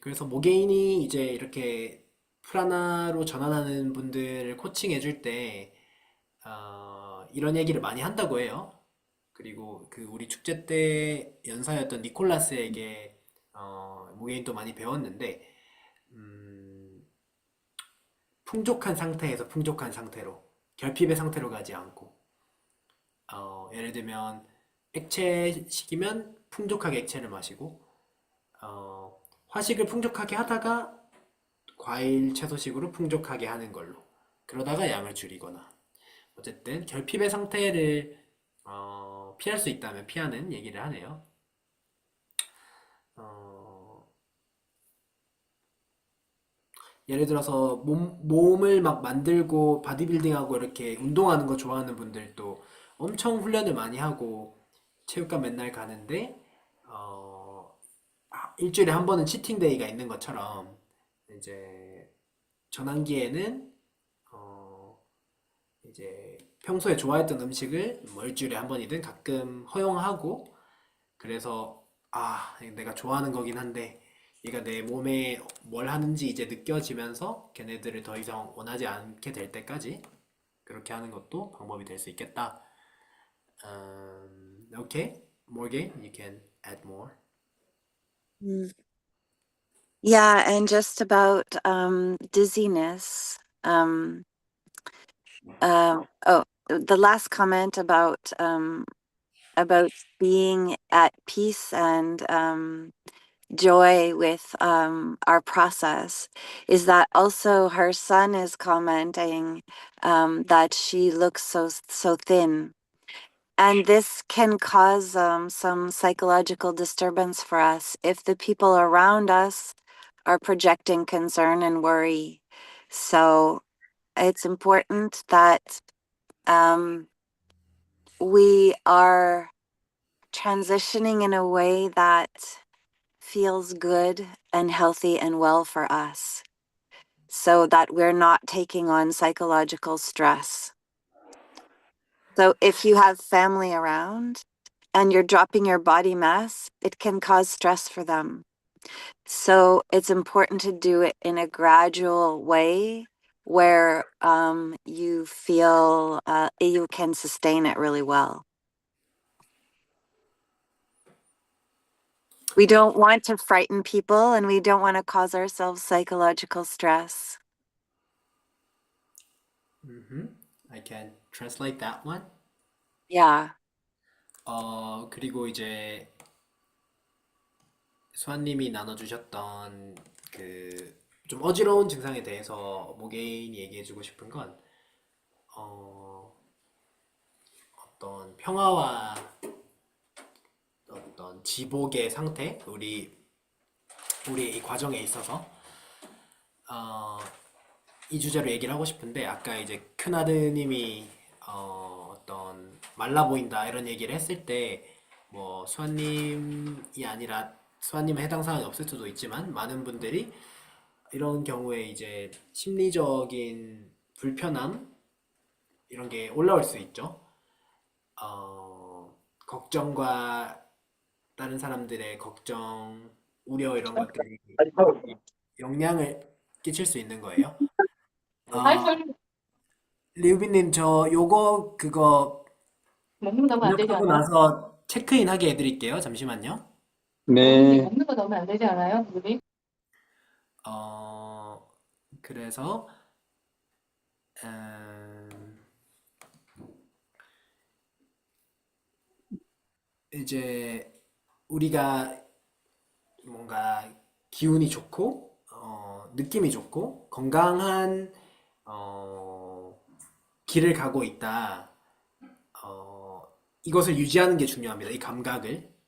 그래서 모게인이 이제 이렇게 프라나로 전환하는 분들을 코칭해 줄 때 이런 얘기를 많이 한다고 해요. 그리고 그 우리 축제 때 연사였던 니콜라스에게 모게인도 많이 배웠는데 풍족한 상태에서 풍족한 상태로 결핍의 상태로 가지 않고 예를 들면 액체식이면 풍족하게 액체를 마시고 화식을 풍족하게 하다가 과일, 채소식으로 풍족하게 하는 걸로 그러다가 양을 줄이거나 어쨌든 결핍의 상태를 피할 수 있다면 피하는 얘기를 하네요. 예를 들어서 몸을 막 만들고 바디빌딩하고 이렇게 운동하는 거 좋아하는 분들도 엄청 훈련을 많이 하고 체육관 맨날 가는데 일주일에 한 번은 치팅데이가 있는 것처럼 이제 전환기에는 이제 평소에 좋아했던 음식을 뭐 일주일에 한 번이든 가끔 허용하고 그래서 내가 좋아하는 거긴 한데 얘가 내 몸에 뭘 하는지 이제 느껴지면서 걔네들을 더 이상 원하지 않게 될 때까지 그렇게 하는 것도 방법이 될 수 있겠다. Okay, Morgan, you can add more. Mm. Yeah, and just about dizziness. Oh, the last comment about being at peace and joy with our process is that also her son is commenting that she looks so thin. And this can cause some psychological disturbance for us if the people around us are projecting concern and worry. So it's important that um, we are transitioning in a way that feels good and healthy and well for us so that we're not taking on psychological stress. So if you have family around and you're dropping your body mass, it can cause stress for them. So it's important to do it in a gradual way where you feel you can sustain it really well. We don't want to frighten people and we don't want to cause ourselves psychological stress. I can translate that one. Yeah. 그리고 이제 수아님이 나눠주셨던 그 좀 어지러운 증상에 대해서 모게인이 얘기해주고 싶은 건 어떤 평화와 어떤 지복의 상태, 우리 이 과정에 있어서 이 주제로 얘기를 하고 싶은데 아까 이제 큰아드님이 어떤 말라 보인다 이런 얘기를 했을 때 뭐 수아님이 아니라 수아님은 해당 사항이 없을 수도 있지만 많은 분들이 이런 경우에 이제 심리적인 불편함 이런 게 올라올 수 있죠. 걱정과 다른 사람들의 걱정, 우려 이런 것들이 영향을 끼칠 수 있는 거예요. 리우비님 저 요거 그거 먹는 거 넣으면 안 되지 번역하고 않아요? 나서 체크인 하게 해드릴게요. 잠시만요. 네. 먹는 거 넣으면 안 되지 않아요, 우리? 그래서 음, 이제 우리가 뭔가 기운이 좋고 느낌이 좋고 건강한 길을 가고 있다. 이것을 유지하는 게 중요합니다. 이 감각을.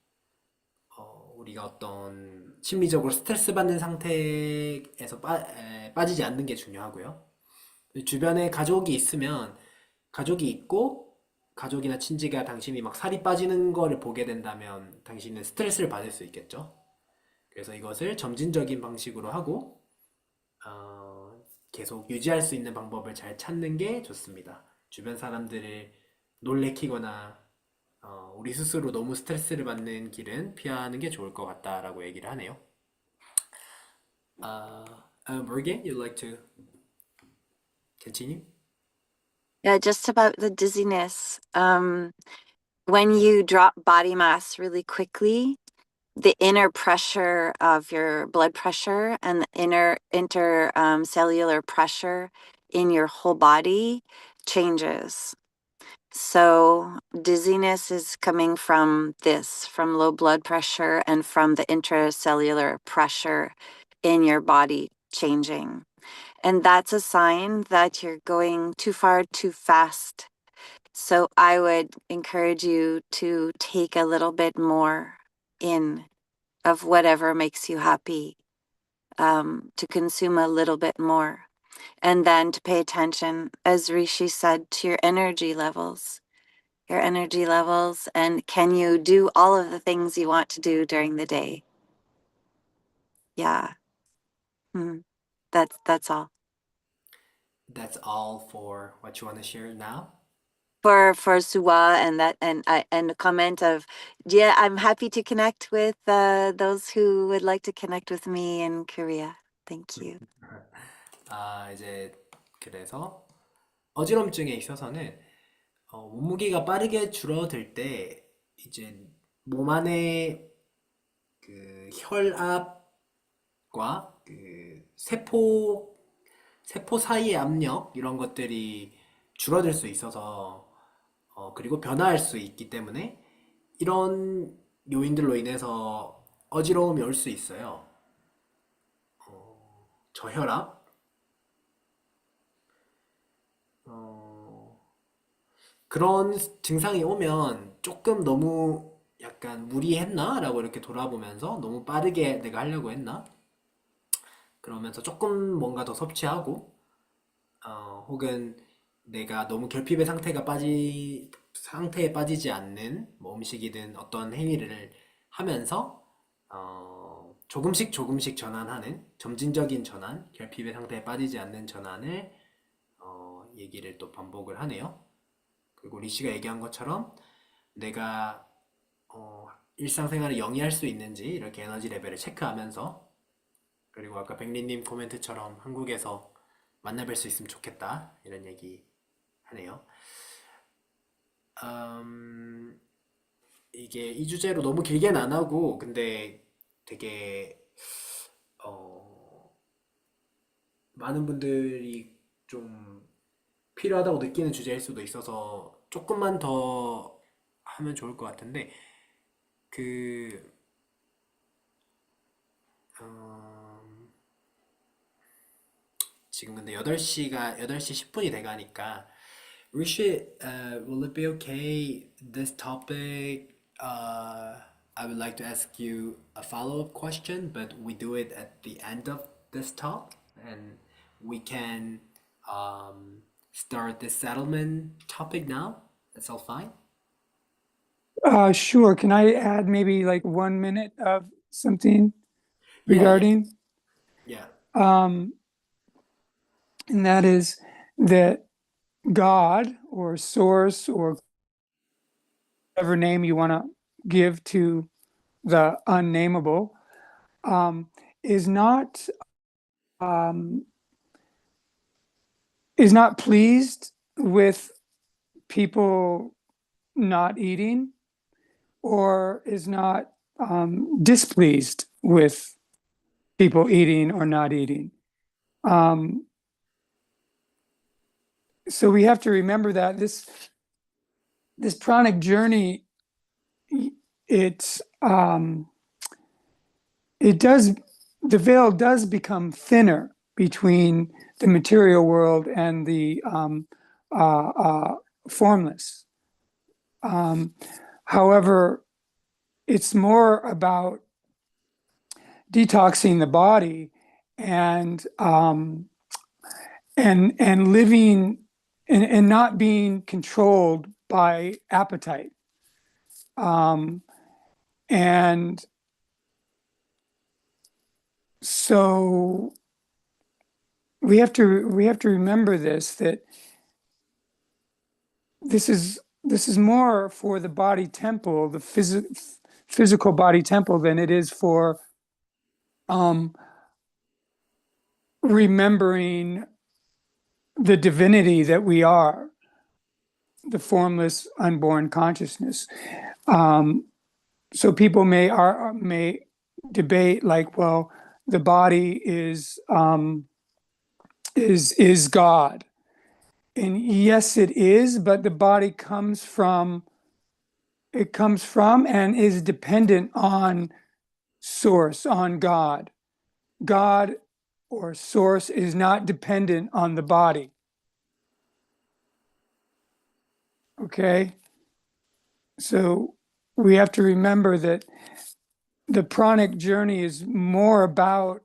우리가 어떤 심리적으로 스트레스 받는 상태에서 빠지지 않는 게 중요하고요. 주변에 가족이 있으면 가족이 있고 가족이나 친지가 당신이 막 살이 빠지는 거를 보게 된다면 당신은 스트레스를 받을 수 있겠죠. 그래서 이것을 점진적인 방식으로 하고 계속 유지할 수 있는 방법을 잘 찾는 게 좋습니다. 주변 사람들을 놀래키거나 우리 스스로 너무 스트레스를 받는 길은 피하는 게 좋을 것 같다라고 얘기를 하네요. Morgan, you'd like to continue? Yeah, just about the dizziness. When you drop body mass really quickly, the inner pressure of your blood pressure and the cellular pressure in your whole body changes. So dizziness is coming from low blood pressure and from the intracellular pressure in your body changing. And that's a sign that you're going too far too fast. So I would encourage you to take a little bit more in of whatever makes you happy, to consume a little bit more. And then to pay attention, as Rishi said, to your energy levels. Your energy levels, and can you do all of the things you want to do during the day? Yeah. That's all. That's all for what you want to share now? For Suwa and a comment of, yeah, I'm happy to connect with those who would like to connect with me in Korea. Thank you. 이제 그래서 어지럼증에 있어서는 몸무게가 빠르게 줄어들 때 이제 몸 안에 그 혈압 그 세포 사이의 압력 이런 것들이 줄어들 수 있어서 그리고 변화할 수 있기 때문에 이런 요인들로 인해서 어지러움이 올 수 있어요. 저혈압, 어, 그런 증상이 오면 조금 너무 약간 무리했나? 라고 이렇게 돌아보면서 너무 빠르게 내가 하려고 했나? 그러면서 조금 뭔가 더 섭취하고 혹은 내가 너무 결핍의 상태에 빠지지 않는 뭐 음식이든 어떤 행위를 하면서 조금씩 조금씩 전환하는 점진적인 전환, 결핍의 상태에 빠지지 않는 전환을 얘기를 또 반복을 하네요. 그리고 리씨가 얘기한 것처럼 내가 일상생활을 영위할 수 있는지 이렇게 에너지 레벨을 체크하면서, 그리고 아까 백리님 코멘트처럼 한국에서 만나 뵐 수 있으면 좋겠다 이런 얘기 하네요. 음, 이게 이 주제로 너무 길게는 안 하고 근데 되게 많은 분들이 좀 필요하다고 느끼는 주제일 수도 있어서 조금만 더 하면 좋을 것 같은데 그 음, 지금 근데 8시 10분이 돼가니까 Rishi, will it be okay? This topic, I would like to ask you a follow-up question, but we do it at the end of this talk, and we can start the settlement topic now. That's all fine. Sure. Can I add maybe like 1 minute of something Yeah, regarding? yeah, And that is that God or source or whatever name you want to give to the unnameable um, is not um, is not pleased with people not eating or is not displeased with people eating or not eating. So we have to remember that this pranic journey, it's the veil does become thinner between the material world and the formless. However, it's more about detoxing the body and living and not being controlled by appetite. And so we have to remember that this is more for the body temple, the physical body temple, than it is for remembering the divinity that we are, the formless unborn consciousness. So people may debate like, well, the body is God. And yes, it is, but the body comes from and is dependent on source, on God. God or source is not dependent on the body. Okay? So we have to remember that the pranic journey is more about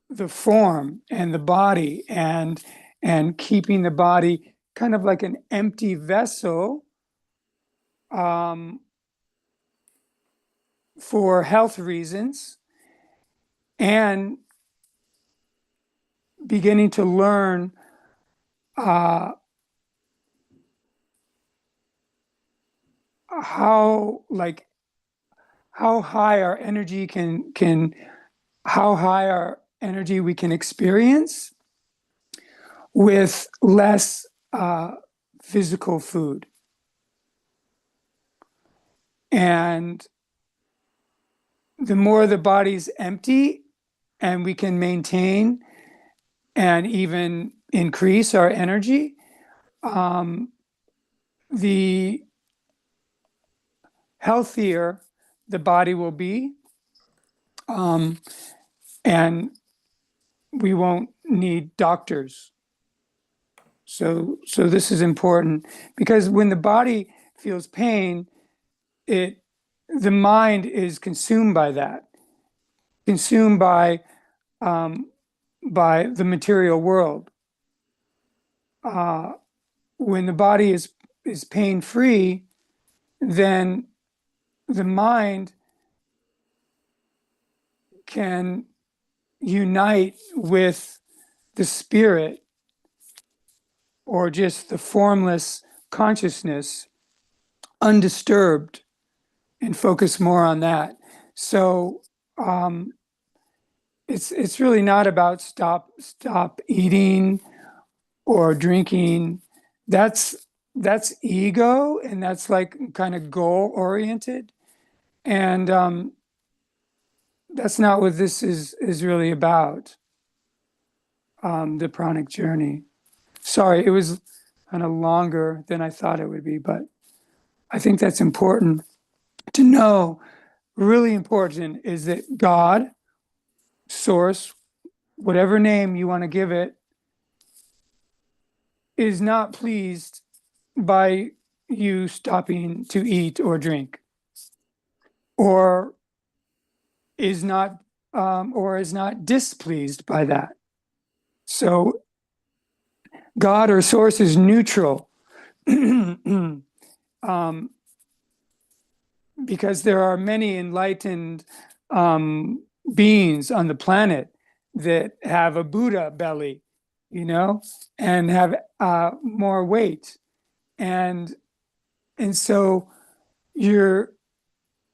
the form and the body and keeping the body kind of like an empty vessel for health reasons, and beginning to learn how high our energy how high our energy we can experience with less physical food. the more the body's empty and we can maintain and even increase our energy, the healthier the body will be, and we won't need doctors. So this is important, because when the body feels pain, the mind is consumed by that, consumed by the material world. When the body is pain free, then the mind can unite with the spirit, or just the formless consciousness, undisturbed, and focus more on that. So it's really not about stop eating or drinking. That's ego, and that's like kind of goal oriented, and that's not what this is really about. The pranic journey. Sorry, it was kind of longer than I thought it would be, but I think that's important to know. Really important is that God, source, whatever name you want to give it, is not pleased by you stopping to eat or drink, or is not displeased by that. So God or source is neutral. Because there are many enlightened beings on the planet that have a Buddha belly, and have more weight, and so you're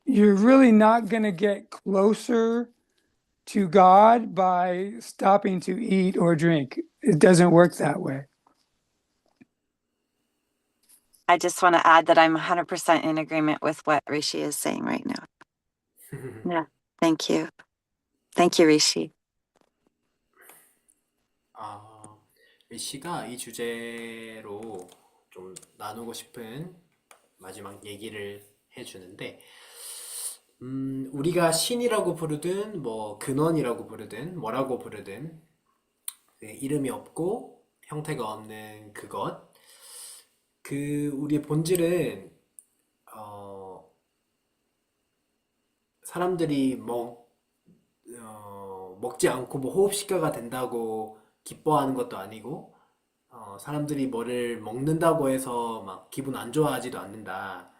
really not going to get closer to God by stopping to eat or drink. It doesn't work that way. I just want to add that I'm 100% in agreement with what Rishi is saying right now. Yeah. Thank you. Thank you, Rishi. 리시가 이 주제로 좀 나누고 싶은 마지막 얘기를 해주는데, 우리가 신이라고 부르든 뭐 근원이라고 부르든 뭐라고 부르든, 이름이 없고 형태가 없는 그것, 우리의 본질은 사람들이 먹지 않고 뭐 호흡식가가 된다고 기뻐하는 것도 아니고, 사람들이 뭐를 먹는다고 해서 막 기분 안 좋아하지도 않는다.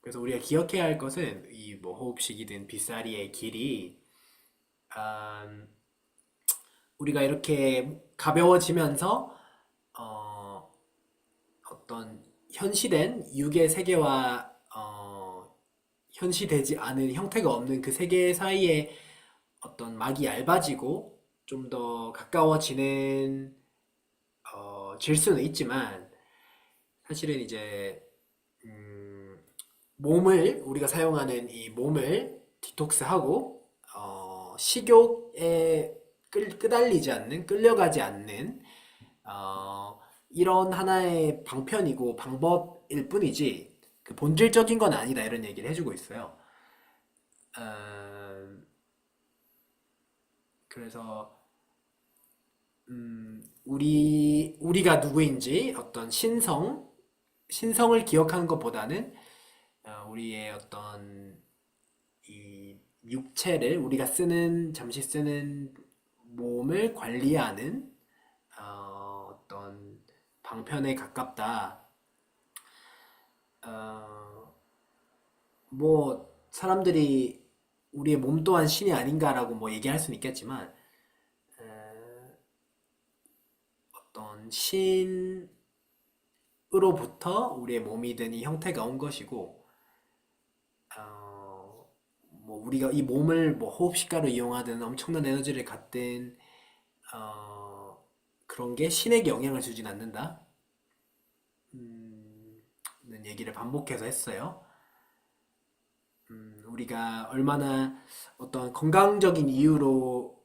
그래서 우리가 기억해야 할 것은 이 뭐 호흡식이든 빗사리의 길이, 우리가 이렇게 가벼워지면서 어떤 현시된 육의 세계와 현시되지 않은 형태가 없는 그 세계 사이에 어떤 막이 얇아지고 좀 더 가까워지는 질 수는 있지만, 사실은 이제 우리가 사용하는 이 몸을 디톡스하고 식욕에 끄달리지 않는, 끌려가지 않는 이런 하나의 방편이고 방법일 뿐이지 그 본질적인 건 아니다, 이런 얘기를 해주고 있어요. 그래서 우리가 누구인지, 어떤 신성을 기억하는 것보다는 우리의 어떤 이 육체를, 우리가 잠시 쓰는 몸을 관리하는 어떤 방편에 가깝다. 뭐 사람들이 우리의 몸 또한 신이 아닌가라고 뭐 얘기할 수는 있겠지만, 어떤 신으로부터 우리의 몸이든 이 형태가 온 것이고, 뭐 우리가 이 몸을 뭐 호흡식가로 이용하든 엄청난 에너지를 갖든 그런 게 신에게 영향을 주진 않는다. 는 얘기를 반복해서 했어요. 우리가 얼마나 어떤 건강적인 이유로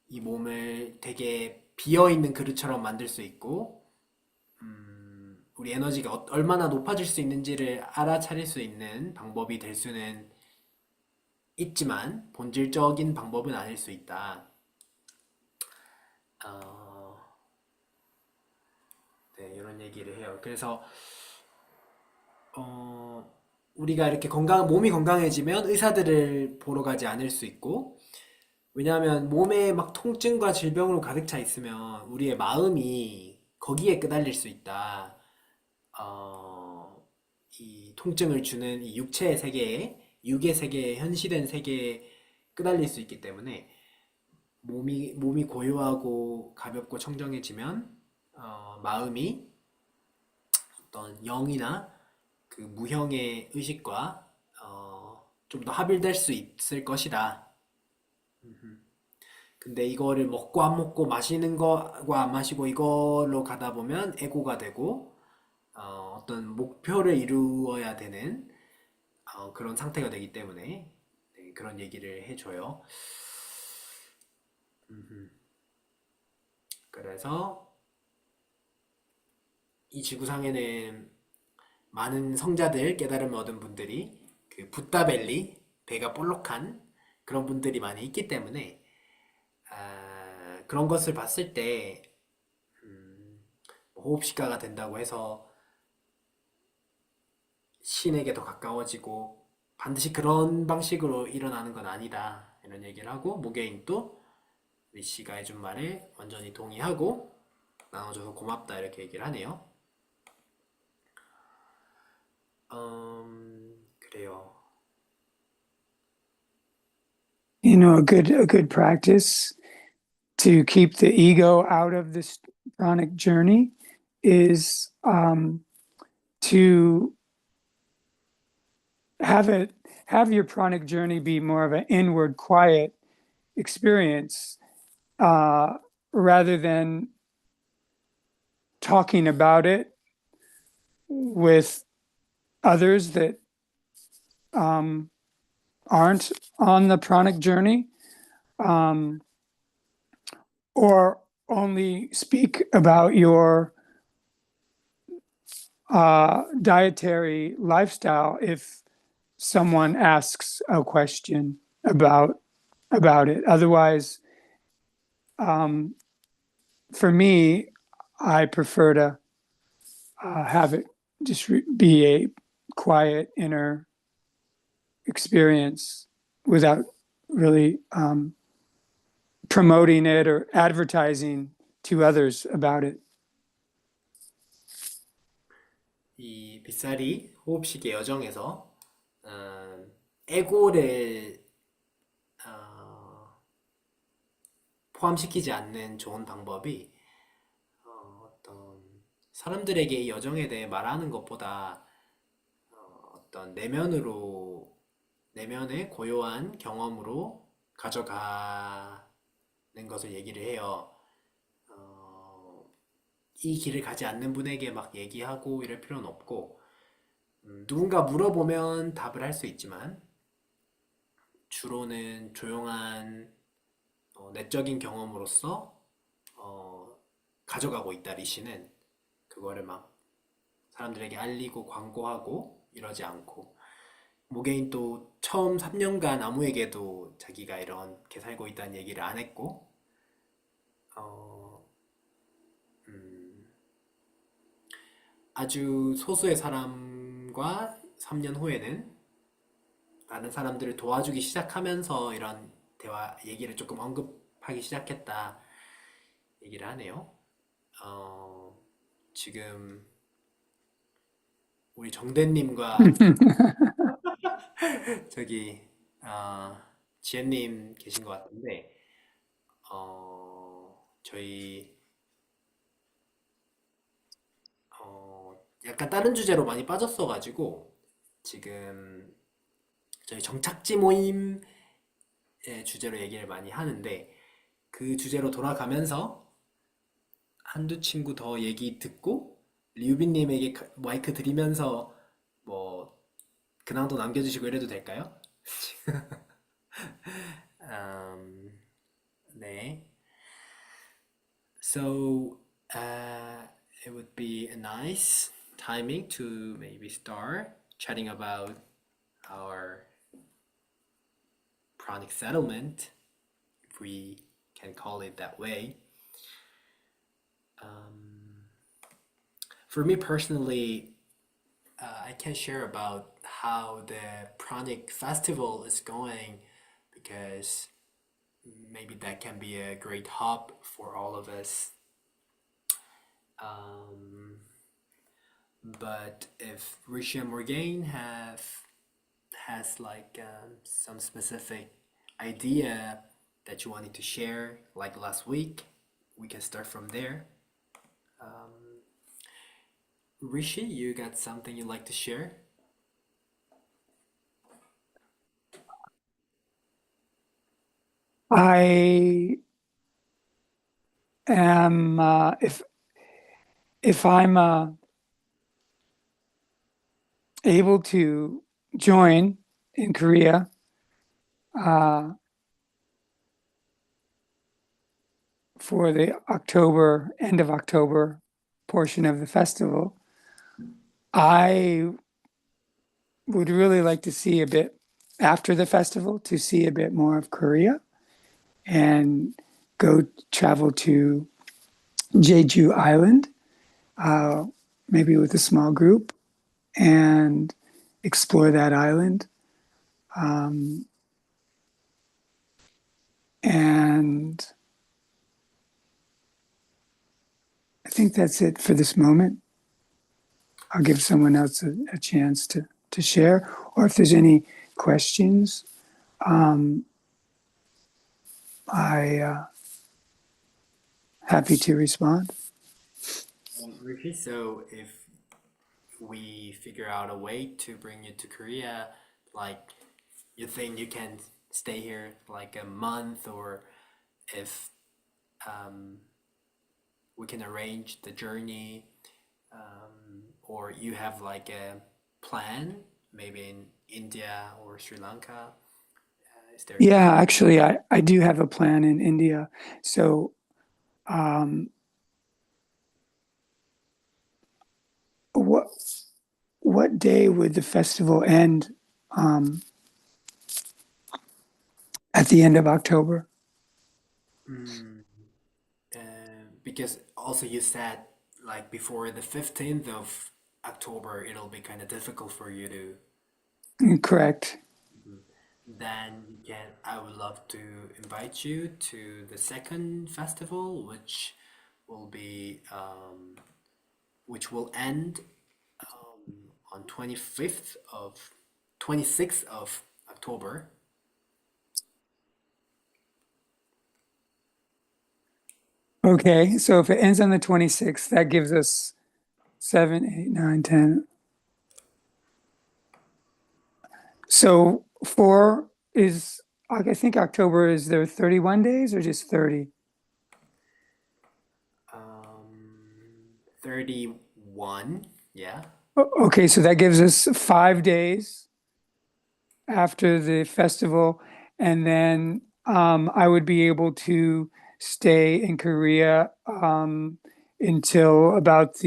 이 몸을 되게 비어있는 그릇처럼 만들 수 있고 우리 에너지가 얼마나 높아질 수 있는지를 알아차릴 수 있는 방법이 될 수는 있지만 본질적인 방법은 아닐 수 있다. 어, 네, 이런 얘기를 해요. 그래서 우리가 이렇게 몸이 건강해지면 의사들을 보러 가지 않을 수 있고, 왜냐하면 몸에 막 통증과 질병으로 가득 차 있으면 우리의 마음이 거기에 끄달릴 수 있다. 이 통증을 주는 이 육체의 세계에, 육의 세계에, 현시된 세계에 끄달릴 수 있기 때문에 몸이 고요하고 가볍고 청정해지면 마음이 어떤 영이나 그 무형의 의식과 좀 더 합일될 수 있을 것이다. 근데 이거를 먹고 안 먹고 마시는 거와 안 마시고 이걸로 가다 보면 에고가 되고 어떤 목표를 이루어야 되는 그런 상태가 되기 때문에 네, 그런 얘기를 해줘요. 그래서 이 지구상에는 많은 성자들, 깨달음을 얻은 분들이 그 붓다벨리, 배가 볼록한 그런 분들이 많이 있기 때문에 그런 것을 봤을 때 호흡시가가 된다고 해서 신에게 더 가까워지고 반드시 그런 방식으로 일어나는 건 아니다. 이런 얘기를 하고 목요인도 리시가 해준 말에 완전히 동의하고 나눠줘서 고맙다 이렇게 얘기를 하네요. 그래요. You know, a good practice to keep the ego out of this pranic journey is to have your pranic journey be more of an inward, quiet experience rather than talking about it with others that aren't on the pranic journey, or only speak about your dietary lifestyle if someone asks a question about it. Otherwise, for me, I prefer to have it just be a quiet inner experience without really promoting it or advertising to others about it. 이 빗살이 호흡식의 여정에서 에고를 포함시키지 않는 좋은 방법이 어떤 사람들에게 이 여정에 대해 말하는 것보다 어떤 내면의 고요한 경험으로 가져가는 것을 얘기를 해요. 이 길을 가지 않는 분에게 막 얘기하고 이럴 필요는 없고 누군가 물어보면 답을 할 수 있지만 주로는 조용한 내적인 경험으로서 가져가고 있다. 리시는 그거를 막 사람들에게 알리고 광고하고 이러지 않고 모게인 또 처음 3년간 아무에게도 자기가 이렇게 살고 있다는 얘기를 안 했고 아주 소수의 사람과 3년 후에는 다른 사람들을 도와주기 시작하면서 이런 얘기를 조금 언급하기 시작했다 얘기를 하네요. 지금 우리 정대님과 저기 지혜님 계신 것 같은데 저희 약간 다른 주제로 많이 빠졌어가지고 지금 저희 정착지 모임의 주제로 얘기를 많이 하는데 그 주제로 돌아가면서 한두 친구 더 얘기 듣고 리우빈님에게 마이크 드리면서 뭐 근황도 남겨주시고 이래도 될까요? 네. So, it would be a nice timing to maybe start chatting about our Pranic settlement, if we can call it that way. For me personally, I can share about how the Pranic festival is going because maybe that can be a great hub for all of us. But if Rishi and Morgaine has like some specific idea that you wanted to share, like last week, we can start from there. Rishi, you got something you'd like to share? I am, if I'm able to join in Korea for the end of October portion of the festival, I would really like to see a bit after the festival, to see a bit more of Korea and go travel to Jeju Island, maybe with a small group, and explore that island. And I think that's it for this moment. I'll give someone else a chance to share, or if there's any questions, I happy to respond. Rishi, so if we figure out a way to bring you to Korea, like you think you can stay here like a month, or if we can arrange the journey, or you have like a plan, maybe in India or Sri Lanka, is there? Yeah, actually, I do have a plan in India. So what day would the festival end at the end of October? Because also you said like before the 15th of October, it'll be kind of difficult for you to. Correct. Then I would love to invite you to the second festival, will be which will end on 26th of October. Okay, so if it ends on the 26th, that gives us 7, 8, 9, 10. So 4 is, I think October is there 31 days or just 30? 31, yeah. Okay, so that gives us 5 days after the festival, and then I would be able to stay in Korea until about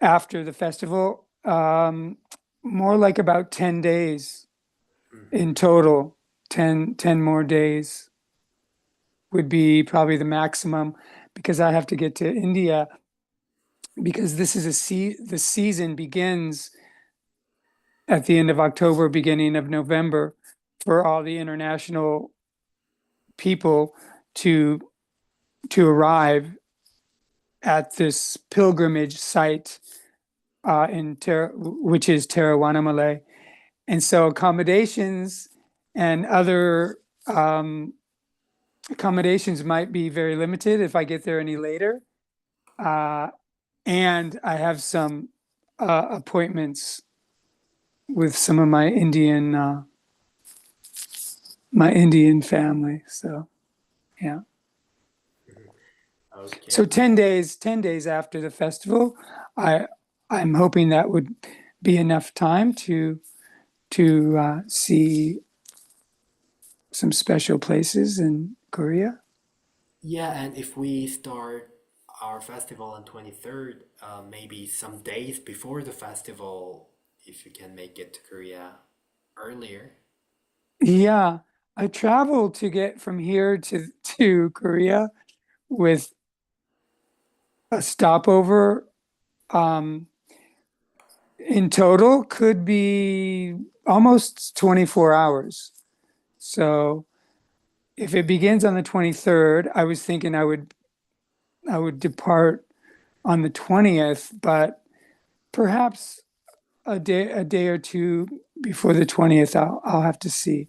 after the festival, more like about 10 days in total. 10 more days would be probably the maximum, because I have to get to India, because this is the season begins at the end of October, beginning of November, for all the international people to arrive at this pilgrimage site which is Terrawanamale. And so accommodations and other accommodations might be very limited if I get there any later. And I have some appointments with some of my Indian family. So, yeah. Okay. So 10 days after the festival, I'm hoping that would be enough time to see some special places in Korea. Yeah, and if we start our festival on 23rd, maybe some days before the festival, if you can make it to Korea earlier. Yeah, I traveled to get from here to Korea with a stopover. In total, could be almost 24 hours. So if it begins on the 23rd, I was thinking I would depart on the 20th, but perhaps a day or two before the 20th, I'll have to see.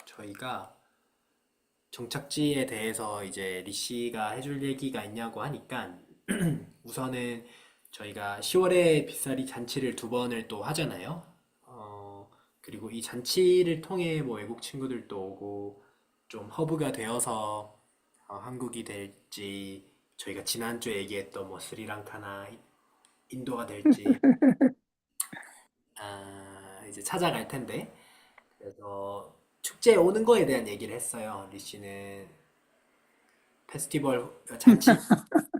저희가 종착지에 대해서 이제 리씨가 해줄 얘기가 있냐고 하니까 우선은 저희가 10월에 빗살이 잔치를 두 번을 또 하잖아요. 그리고 이 잔치를 통해 뭐 외국 친구들도 오고 좀 허브가 되어서 한국이 될지 저희가 지난주에 얘기했던 뭐 스리랑카나 인도가 될지 이제 찾아갈 텐데 그래서 축제에 오는 거에 대한 얘기를 했어요. 리씨는 페스티벌 잔치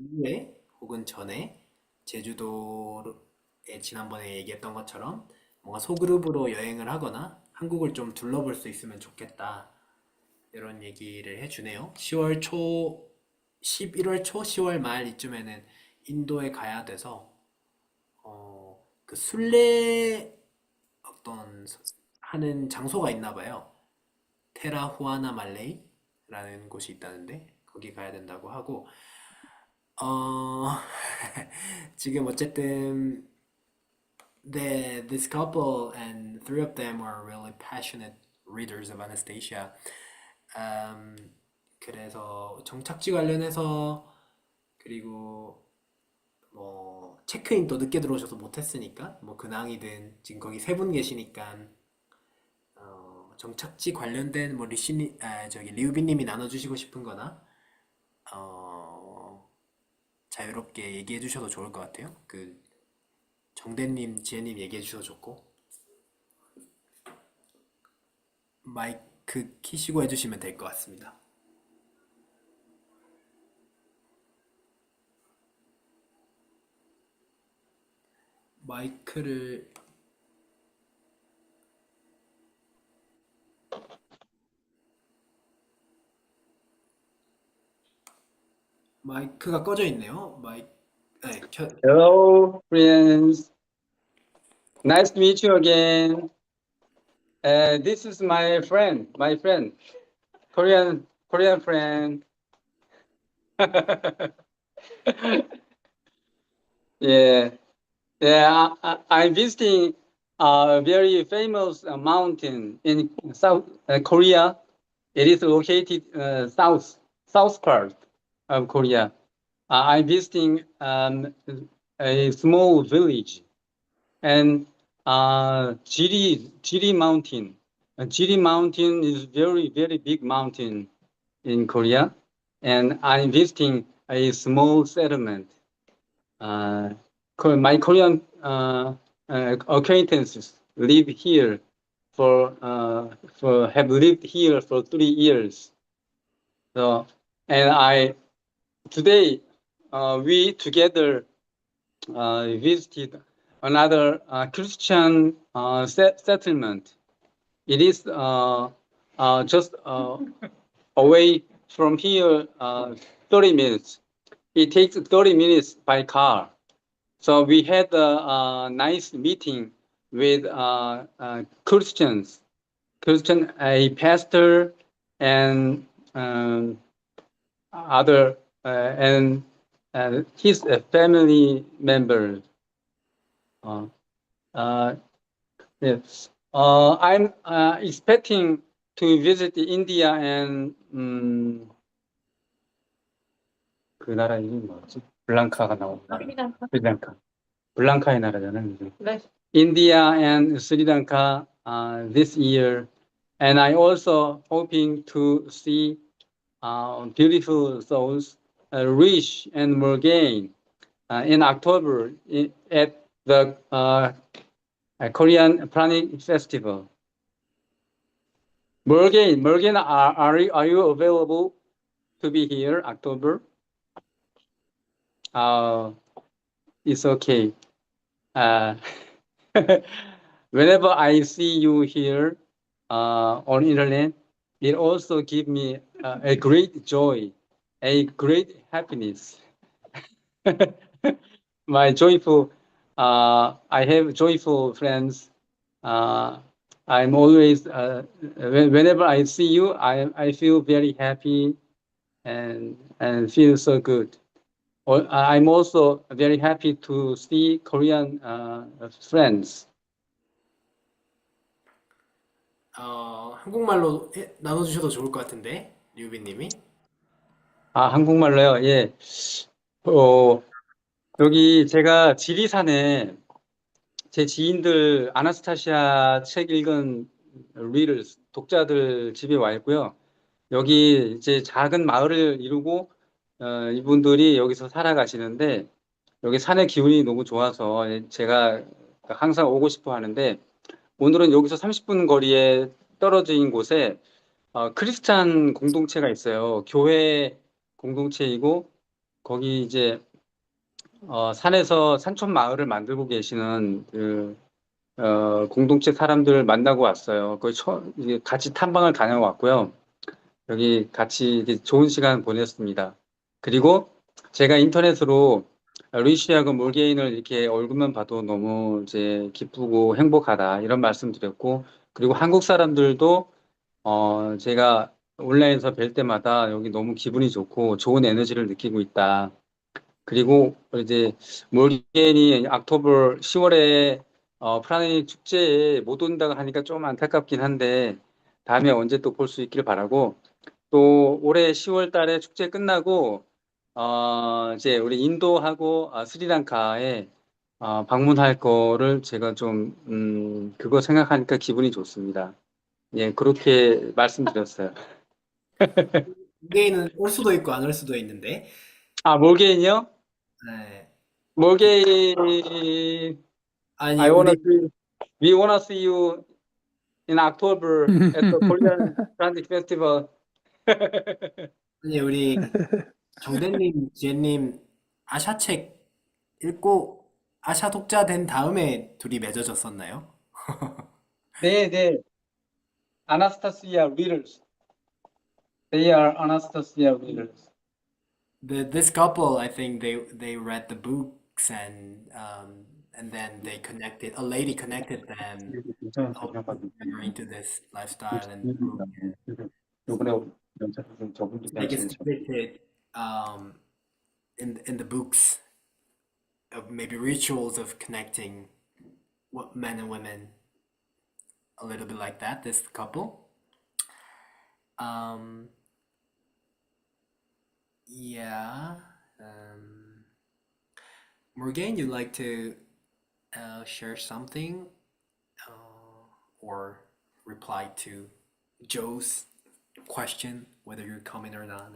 이후에 혹은 전에 제주도에 지난번에 얘기했던 것처럼 뭔가 소그룹으로 여행을 하거나 한국을 좀 둘러볼 수 있으면 좋겠다. 이런 얘기를 해주네요. 10월 초, 11월 초, 10월 말 이쯤에는 인도에 가야 돼서 그 순례 어떤 하는 장소가 있나 봐요. 테라 후아나 말레이라는 곳이 있다는데 거기 가야 된다고 하고 어 지금 어쨌든 this couple and three of them are really passionate readers of Anastasia. 그래서 정착지 관련해서 그리고 뭐 체크인도 늦게 들어오셔서 못했으니까 뭐 근황이든 지금 거기 세 분 계시니까 정착지 관련된 뭐 리시니 저기 리우비님이 나눠주시고 싶은 거나 자유롭게 얘기해 주셔도 좋을 것 같아요. 그 정대님, 지혜님 얘기해 주셔도 좋고 마이크 키시고 해주시면 될 것 같습니다. 마이크를 마이크가 꺼져 있네요. 네, Hello, friends. Nice to meet you again. This is my friend, Korean friend. Yeah, I'm visiting a very famous mountain in South Korea. It is located south part of Korea. I'm visiting a small village, and Jiri Mountain. Jiri Mountain is very big mountain in Korea, and I'm visiting a small settlement. My Korean acquaintances live here have lived here for 3 years. So, and today we together visited another Christian settlement. It is just away from here 30 minutes. It takes 30 minutes by car. So we had a nice meeting with Christians, a pastor and other and his family members. Yes. I'm expecting to visit India and 그 나라 이름이 뭐지? 블랑카가 나오는 나라. 스리랑카. 블랑카의 나라잖아요. 네. India and Sri Lanka this year, and I also hoping to see beautiful souls Rishi and Morgan in October at the Korean Pranic Festival. Morgan, are you available to be here October? It's okay. Whenever I see you here on internet, it also gives me a great joy, a great happiness. My joyful, I have joyful friends. I'm always, whenever I see you, I feel very happy and feel so good. I'm also very happy to see Korean friends. 한국말로 나눠주셔도 좋을 것 같은데, 류비님이. 한국말로요? 예. 여기 제가 지리산에 제 지인들 아나스타시아 책 읽은 리더스, 독자들 집에 와 있고요. 여기 이제 작은 마을을 이루고 이분들이 여기서 살아가시는데 여기 산의 기운이 너무 좋아서 제가 항상 오고 싶어 하는데 오늘은 여기서 30분 거리에 떨어진 곳에 크리스찬 공동체가 있어요. 교회 공동체이고 거기 이제 산에서 산촌 마을을 만들고 계시는 공동체 사람들을 만나고 왔어요. 이제 같이 탐방을 다녀왔고요. 여기 같이 이렇게 좋은 시간 보냈습니다. 그리고 제가 인터넷으로 리시하고 몰게인을 이렇게 얼굴만 봐도 너무 이제 기쁘고 행복하다 이런 말씀 드렸고 그리고 한국 사람들도 제가 온라인에서 뵐 때마다 여기 너무 기분이 좋고 좋은 에너지를 느끼고 있다. 그리고 이제 몰게인이 옥토버 10월에 프라닉 축제에 못 온다고 하니까 좀 안타깝긴 한데 다음에 언제 또 볼 수 있길 바라고 또 올해 10월 달에 축제 끝나고 이제 우리 인도하고 스리랑카에 방문할 거를 제가 좀 그거 생각하니까 기분이 좋습니다. 예, 그렇게 말씀드렸어요. 게이는 올 수도 있고 안 올 수도 있는데. 몰게인이요? 네. 몰게인, 아니, 우리 we wanna see you in October at the Korean Pranic Festival. 아니 우리 정대님, 지혜님 아샤책 읽고 아샤 독자 된 다음에 둘이 맺어졌었나요? 네. Anastasia readers. They are Anastasia readers. This couple, I think they read the books and then they connected. A lady connected them. Oh, they're into this lifestyle and group. Make it specific in the books of maybe rituals of connecting what men and women a little bit like that. This couple. Yeah. Morgan, you'd like to share something or reply to Joe's question, whether you're coming or not?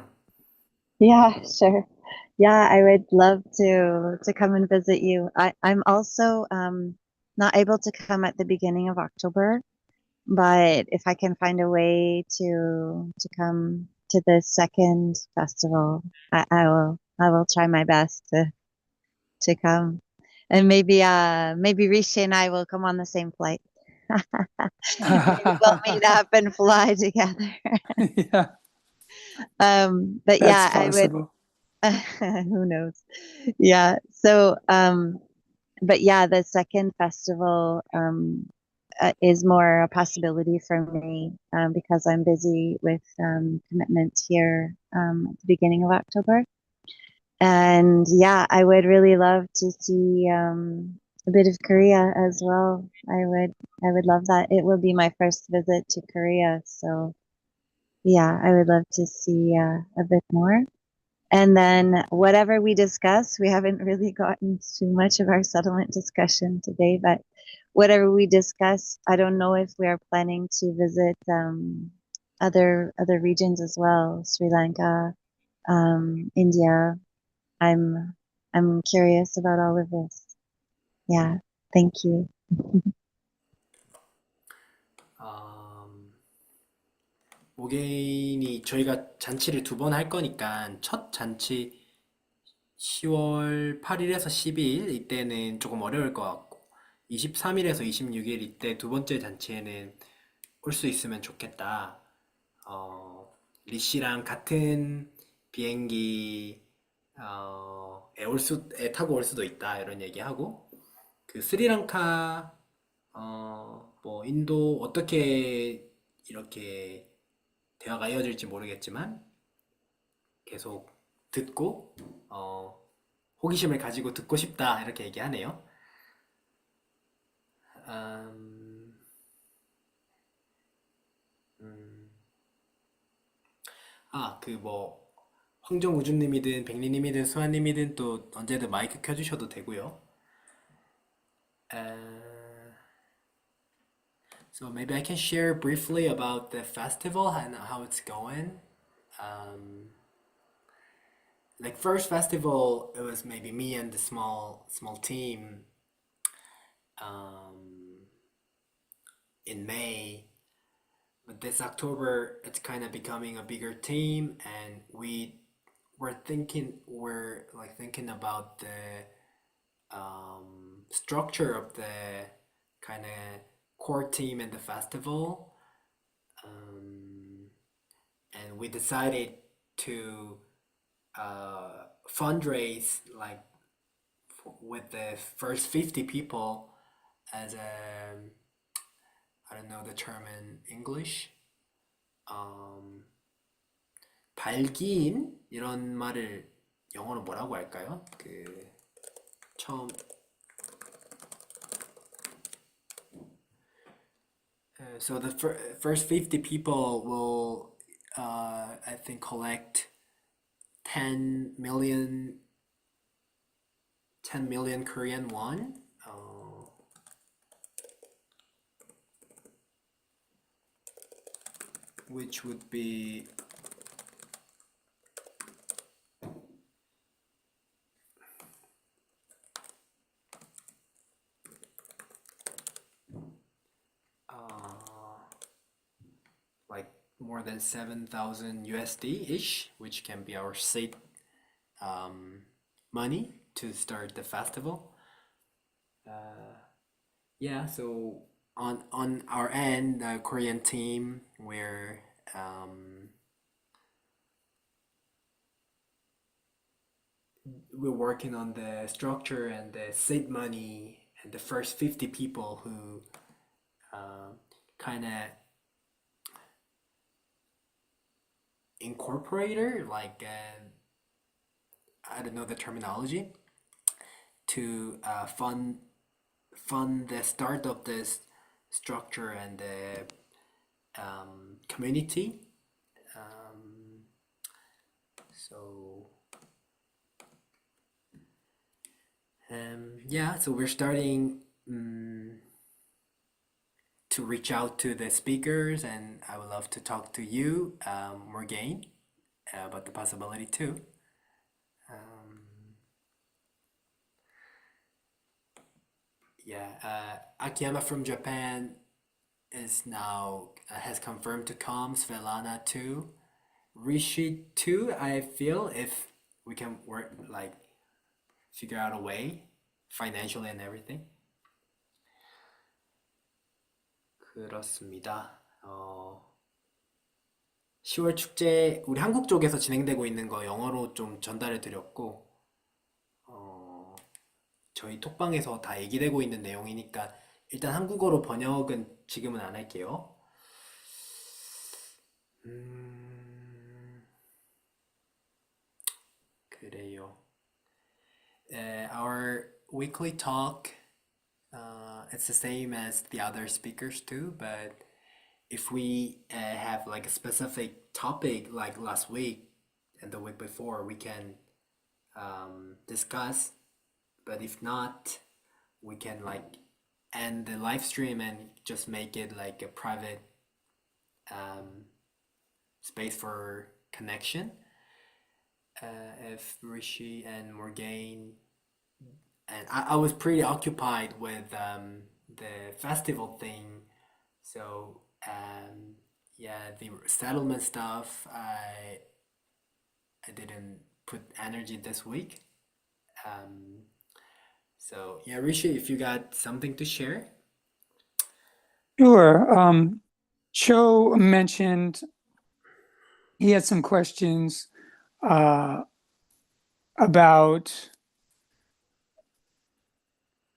Yeah, sure. Yeah, I would love to come and visit you. I'm also not able to come at the beginning of October, but if I can find a way to come to the second festival, I will try my best to come. And maybe Rishi and I will come on the same flight. Maybe we'll meet up and fly together. Yeah, But that's yeah, I would. possible. Who knows? Yeah. So, but yeah, the second festival is more a possibility for me because I'm busy with commitments here at the beginning of October. And yeah, I would really love to see a bit of Korea as well. I would love that. It will be my first visit to Korea, so yeah, I would love to see a bit more. And then whatever we discuss, we haven't really gotten too much of our settlement discussion today, but whatever we discuss, I don't know if we are planning to visit other regions as well, Sri Lanka, India. I'm I'm curious about all of this. Yeah, thank you. 모게인이 저희가 잔치를 두 번 할 거니까 첫 잔치 10월 8일에서 12일 이때는 조금 어려울 것 같고 23일에서 26일 이때 두 번째 잔치에는 올 수 있으면 좋겠다. 리씨랑 같은 비행기 에 타고 올 수도 있다 이런 얘기하고 그 스리랑카 뭐 인도 어떻게 이렇게 대화가 이어질지 모르겠지만 계속 듣고 호기심을 가지고 듣고 싶다 이렇게 얘기하네요. 음, 음. 그 뭐 황정우주님이든 백리님이든 수아님이든 또 언제든 마이크 켜주셔도 되고요. So maybe I can share briefly about the festival and how it's going. Like first festival, it was maybe me and the small team um, in May. But this October, it's kind of becoming a bigger team, and we're like thinking about the structure of the kind of core team in the festival, and we decided to fundraise like with the first 50 people as a I don't know the term in English. 발기인 이런 말을 영어로 뭐라고 할까요? 그 처음 so the first 50 people will I think collect 10 million Korean won. Which would be like more than 7,000 USD-ish, which can be our seed money to start the festival. Yeah, so on our end, the Korean team, we're working on the structure and the seed money and the first 50 people who kind of incorporator, like I don't know the terminology, to fund the start of this structure and the community. So yeah, so we're starting to reach out to the speakers, and I would love to talk to you, Morgaine, about the possibility too. Yeah, Akiyama from Japan is now has confirmed to come. Svelana too. Rishi too. I feel if we can work like figure out a way financially and everything. 그렇습니다. 10월 축제 우리 한국 쪽에서 진행되고 있는 거 영어로 좀 전달해 드렸고 저희 톡방에서 다 얘기되고 있는 내용이니까 일단 한국어로 번역은 지금은 안 할게요. 그래요. Our weekly talk, it's the same as the other speakers too, but if we have like a specific topic like last week and the week before, we can discuss. But if not, we can like end the live stream and just make it like a private space for connection. if Rishi and Morgaine, and I was pretty occupied with the festival thing, so yeah, the settlement stuff, I didn't put energy this week. Um, so yeah, Rishi, if you got something to share. Sure. Cho mentioned he had some questions about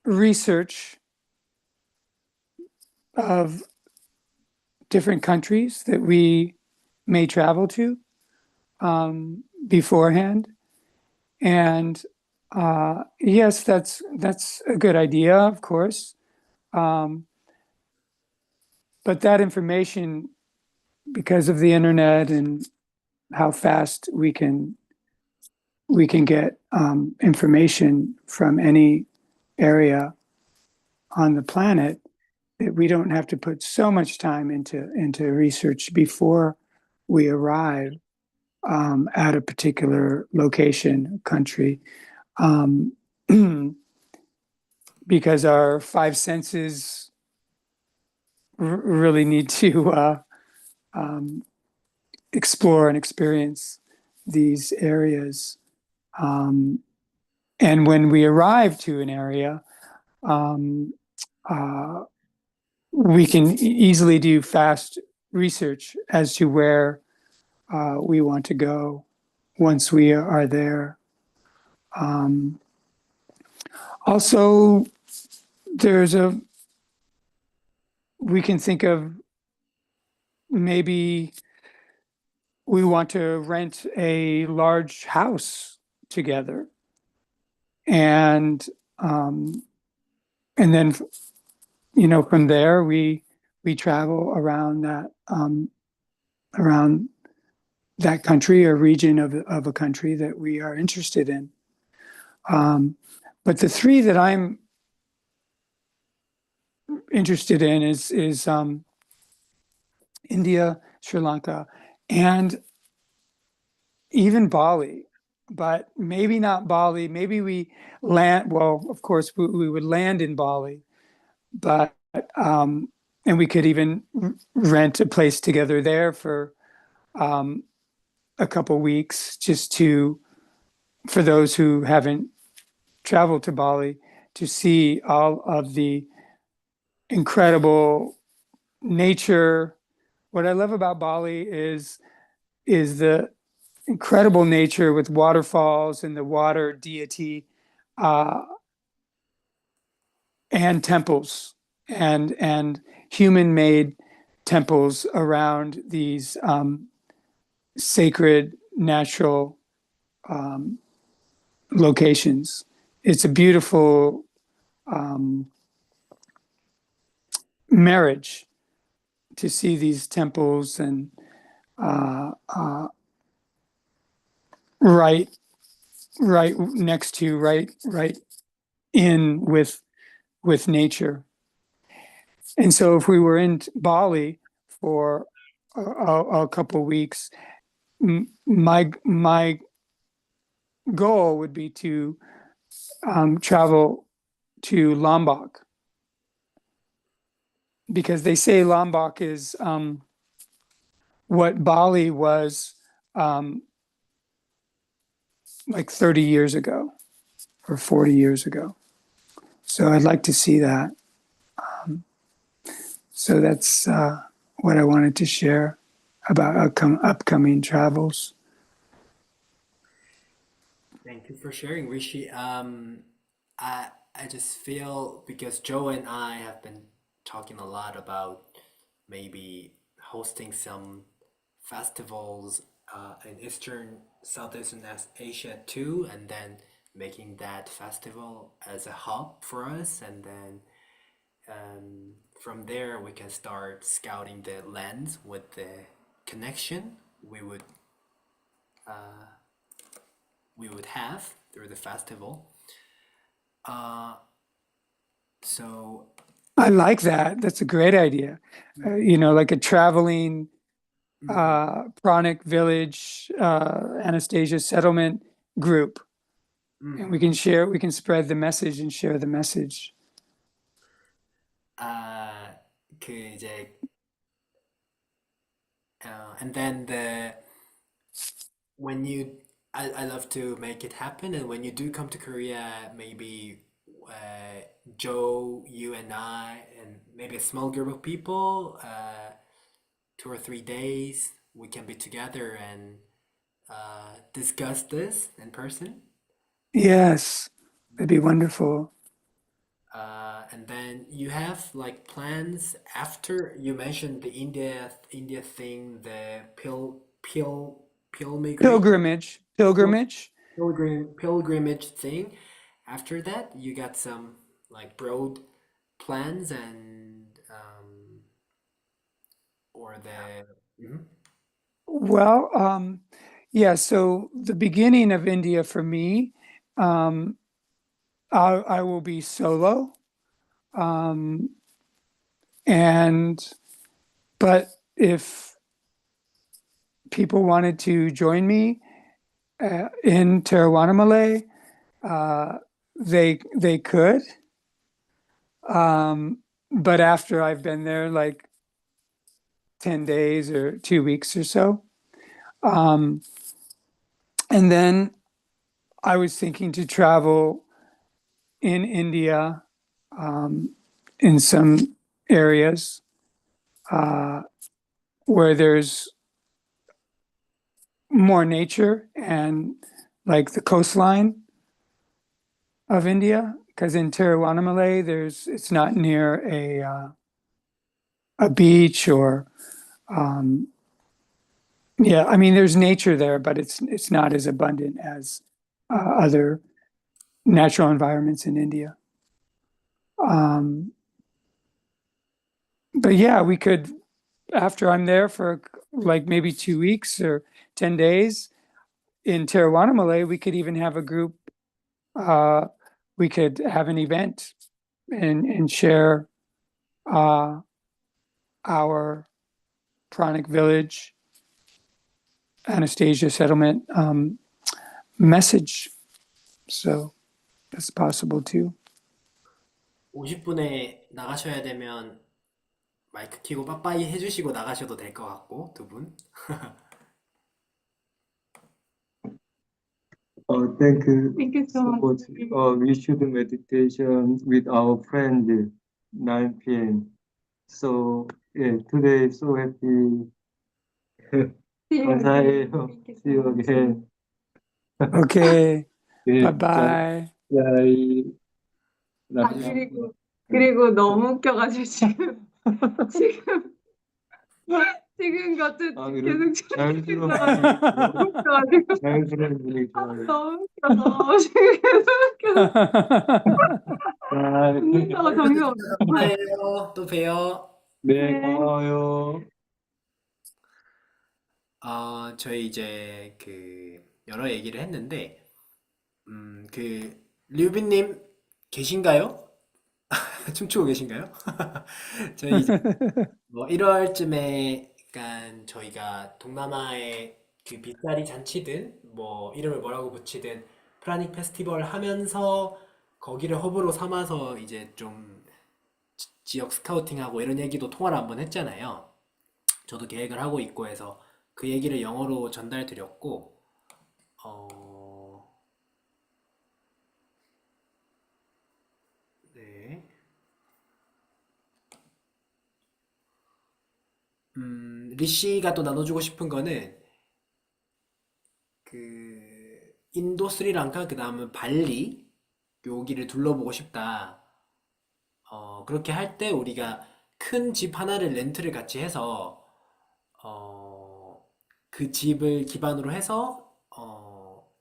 research of different countries that we may travel to beforehand. And yes, that's a good idea, of course. But that information, because of the internet and how fast we can get information from any area on the planet, that we don't have to put so much time into research before we arrive at a particular location, country, because our five senses really need to explore and experience these areas. And when we arrive to an area, we can easily do fast research as to where we want to go once we are there. Also, we can think of maybe we want to rent a large house together, and then from there we travel around that country or region of a country that we are interested in. But the three that I'm interested in is India, Sri Lanka, and even Bali. But maybe not Bali. Maybe we land. Well, of course, we would land in Bali, but and we could even rent a place together there for a couple weeks, just for those who haven't traveled to Bali, to see all of the incredible nature. What I love about Bali is the incredible nature with waterfalls and the water deity, and temples and human-made temples around these sacred natural locations. It's a beautiful marriage to see these temples and right next to, right in with nature. And so if we were in Bali for a couple of weeks, my goal would be to travel to Lombok, because they say Lombok is what Bali was like 30 years ago or 40 years ago. So I'd like to see that. So that's what I wanted to share about upcoming travels. Thank you for sharing, Rishi. I just feel, because Joe and I have been talking a lot about maybe hosting some festivals in Southeastern Asia too, and then making that festival as a hub for us, and then from there we can start scouting the lands with the connection we would have through the festival. So I like that. That's a great idea. Like a traveling Pranic village, Anastasia settlement group. And we can spread the message and share the message. 그 이제 and then when you I love to make it happen, and when you do come to Korea, maybe Joe, you and I, and maybe a small group of people, 2 or 3 days, we can be together and discuss this in person. Yes, that'd be wonderful. And then you have like plans after you mentioned the India thing, the pilgrimage pilgrimage thing. After that, you got some like broad plans and or the Mhm. Well, yeah, so the beginning of India for me, um, I will be solo. Um, and, but if people wanted to join me in Tiruvannamalai, they could. But after I've been there like 10 days or 2 weeks or so. And then I was thinking to travel in India, in some areas where there's more nature and like the coastline of India. Because in Tiruvannamalai, it's not near a beach or yeah. I mean, there's nature there, but it's not as abundant as other natural environments in India. But yeah, we could, after I'm there for like maybe 2 weeks or 10 days in Tiruvannamalai, we could even have a group. We could have an event and share our Pranic village, Anastasia settlement message. So that's possible too. 50분에 나가셔야 되면 마이크 켜고 빠빠이 해주시고 나가셔도 될 것 같고, 두 분. Thank you Thank you so so much. much. We should meditation with our friend 9 p.m. So yeah, today so happy. See you again. 감사해요. Thank you so See you much. again. Okay. 네, Bye bye. 아, 그리고 너무 웃겨가지고 지금 지금 것도 계속 자연스러운 너무 웃겨가지고 자연스러운 분위기 좋아요. 너무 웃겨서 지금 계속 웃겨서 정신없어. 감사해요. 또 봬요. 네, 고마워요. 저희 이제 여러 얘기를 했는데, 류빈님 계신가요? 춤추고 계신가요? 저희 이제 1월쯤에 약간 저희가 동남아의 빗다리 잔치든 뭐 이름을 뭐라고 붙이든 프라닉 페스티벌 하면서 거기를 허브로 삼아서 이제 좀 지역 스카우팅하고 이런 얘기도 통화를 한번 했잖아요. 저도 계획을 하고 있고 해서 그 얘기를 영어로 전달 드렸고, 네. 리씨가 또 나눠주고 싶은 거는 인도 스리랑카 그 다음은 발리 여기를 둘러보고 싶다. 그렇게 할 때 우리가 큰 집 하나를 렌트를 같이 해서 그 집을 기반으로 해서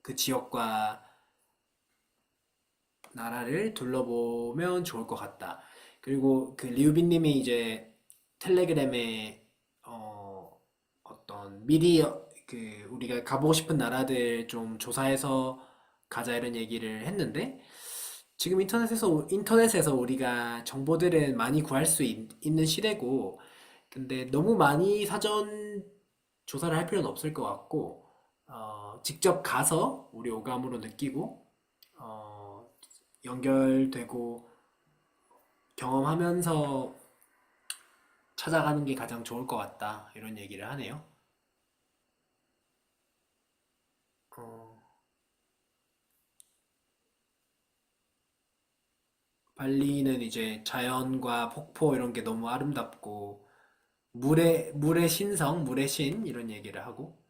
그 지역과 나라를 둘러보면 좋을 것 같다. 그리고 리우빈님이 이제 텔레그램에 어떤 미리 우리가 가보고 싶은 나라들 좀 조사해서 가자 이런 얘기를 했는데 지금 인터넷에서 우리가 정보들은 많이 구할 수 있는 시대고 근데 너무 많이 사전 조사를 할 필요는 없을 것 같고, 직접 가서 우리 오감으로 느끼고, 어, 연결되고 경험하면서 찾아가는 게 가장 좋을 것 같다. 이런 얘기를 하네요. 어, 발리는 이제 자연과 폭포 이런 게 너무 아름답고, 물의 신성, 물의 신 이런 얘기를 하고,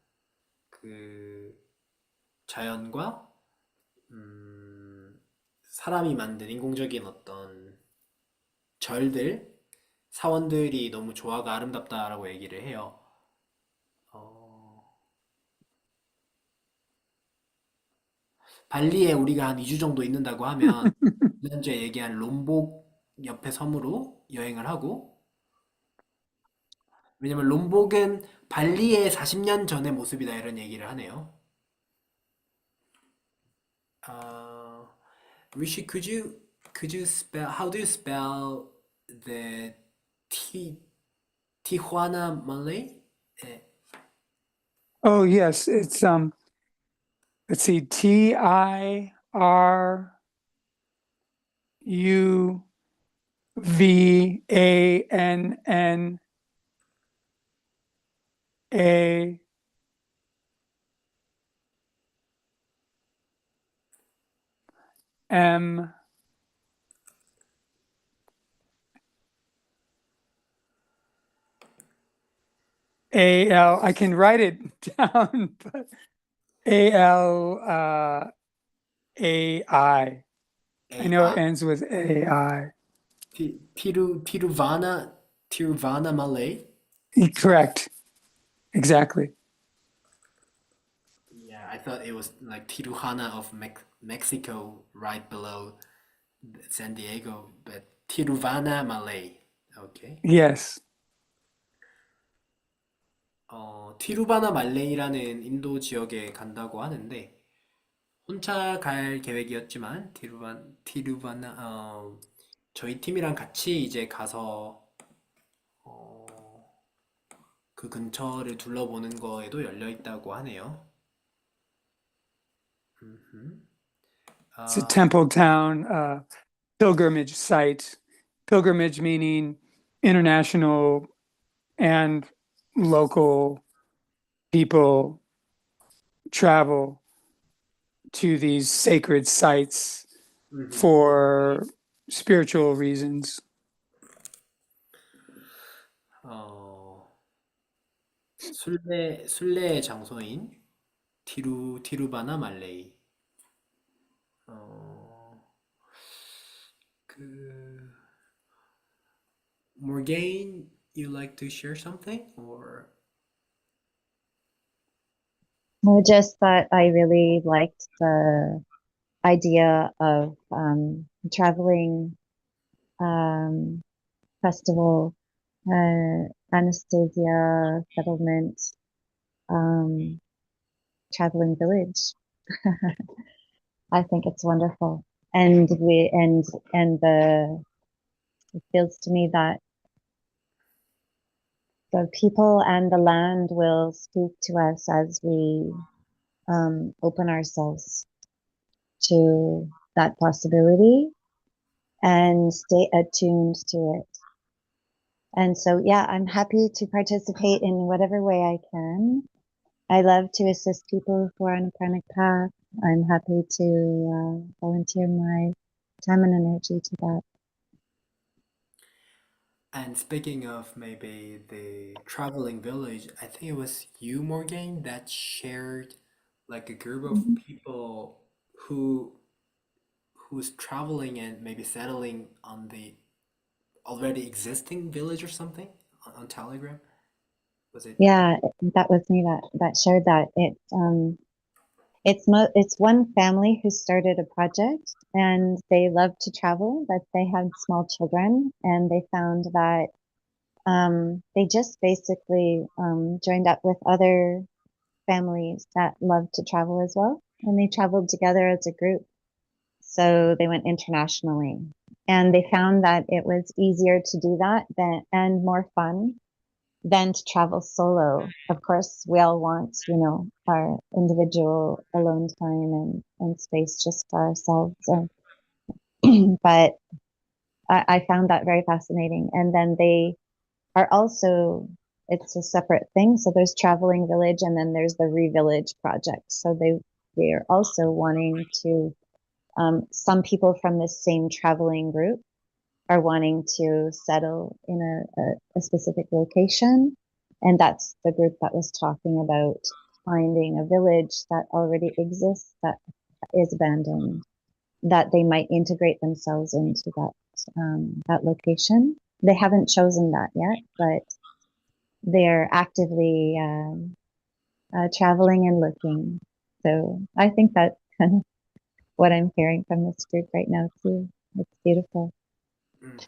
그 자연과 사람이 만든 인공적인 어떤 절들, 사원들이 너무 조화가 아름답다라고 얘기를 해요. 어, 발리에 우리가 한 2주 정도 있는다고 하면 지난주에 얘기한 롬복 옆에 섬으로 여행을 하고, 왜냐면 롬복은 발리의 40년 전의 모습이다 이런 얘기를 하네요. 어, Rishi, could you spell how do you spell the T Tijuana Malay? Eh, Oh yes, it's let's see, Tivanal. I can write it down, but Ai. I know it AI. ends with AI. Tiruvana Malay. Correct. Exactly. Yeah, I thought it was like Tijuana of Mexico, right below San Diego, but Tiruvana Malay. Okay. Yes. 티루바나 말레이라는 인도 지역에 간다고 하는데 혼자 갈 계획이었지만 저희 팀이랑 같이 이제 가서 어, 그 근처를 둘러보는 거에도 열려 있다고 하네요. 음흠. It's a 아, temple town, pilgrimage site. Pilgrimage meaning international and local people travel to these sacred sites 음흠. for spiritual reasons. 어, 순례의 장소인 티루바나 말레이. 어, 그 Morgaine, you like to share something or Well, just that I really liked the idea of traveling festival, Anastasia settlement, traveling village. I think it's wonderful, and it feels to me that the people and the land will speak to us as we open ourselves to that possibility and stay attuned to it. And so, yeah, I'm happy to participate in whatever way I can. I love to assist people who are on a pranic path. I'm happy to volunteer my time and energy to that. And speaking of maybe the traveling village, I think it was you, Morgan, that shared like a group of people who who's traveling and maybe settling on the already existing village or something on Telegram. Was it? Yeah, that was me that shared that. It's one family who started a project and they love to travel, but they had small children and they found that they just basically joined up with other families that love to travel as well, and they traveled together as a group. So they went internationally, and they found that it was easier to do that and more fun than to travel solo. Of course, we all want, you know, our individual alone time and space just for ourselves. But I found that very fascinating. And then they are also, it's a separate thing. So there's Traveling Village and then there's the Revillage project. So they are also wanting to, some people from this same traveling group are wanting to settle in a specific location. And that's the group that was talking about finding a village that already exists that is abandoned, that they might integrate themselves into that location. They haven't chosen that yet, but they're actively traveling and looking. So I think that's kind of what I'm hearing from this group right now too. It's beautiful. Mhm.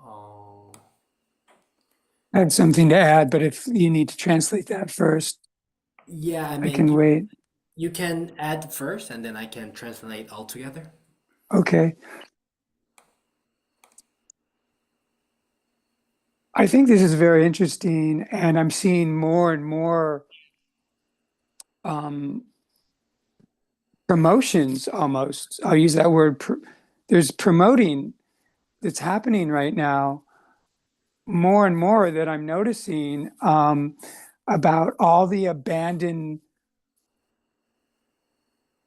Oh, I had something to add, but if you need to translate that first, yeah, I I mean, can wait. you can add first and then I can translate all together. Okay. I think this is very interesting, and I'm seeing more and more promotions almost. I'll use that word. There's promoting that's happening right now, more and more that I'm noticing about all the abandoned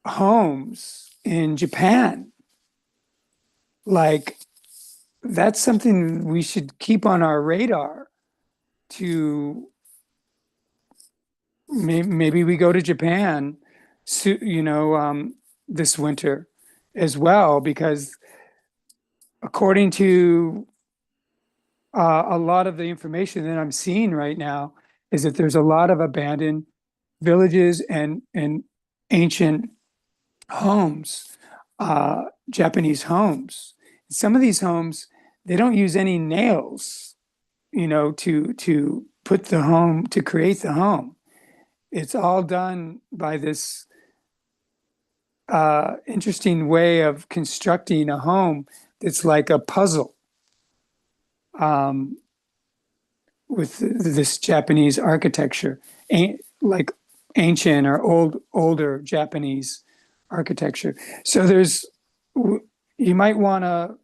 homes in Japan. Like, that's something we should keep on our radar to maybe we go to Japan, this winter as well, because according to a lot of the information that I'm seeing right now is that there's a lot of abandoned villages and ancient homes, Japanese homes. Some of these homes, they don't use any nails, to put the home, to create the home. It's all done by this interesting way of constructing a home that's like a puzzle, with this Japanese architecture, like ancient or older Japanese architecture. So you might want to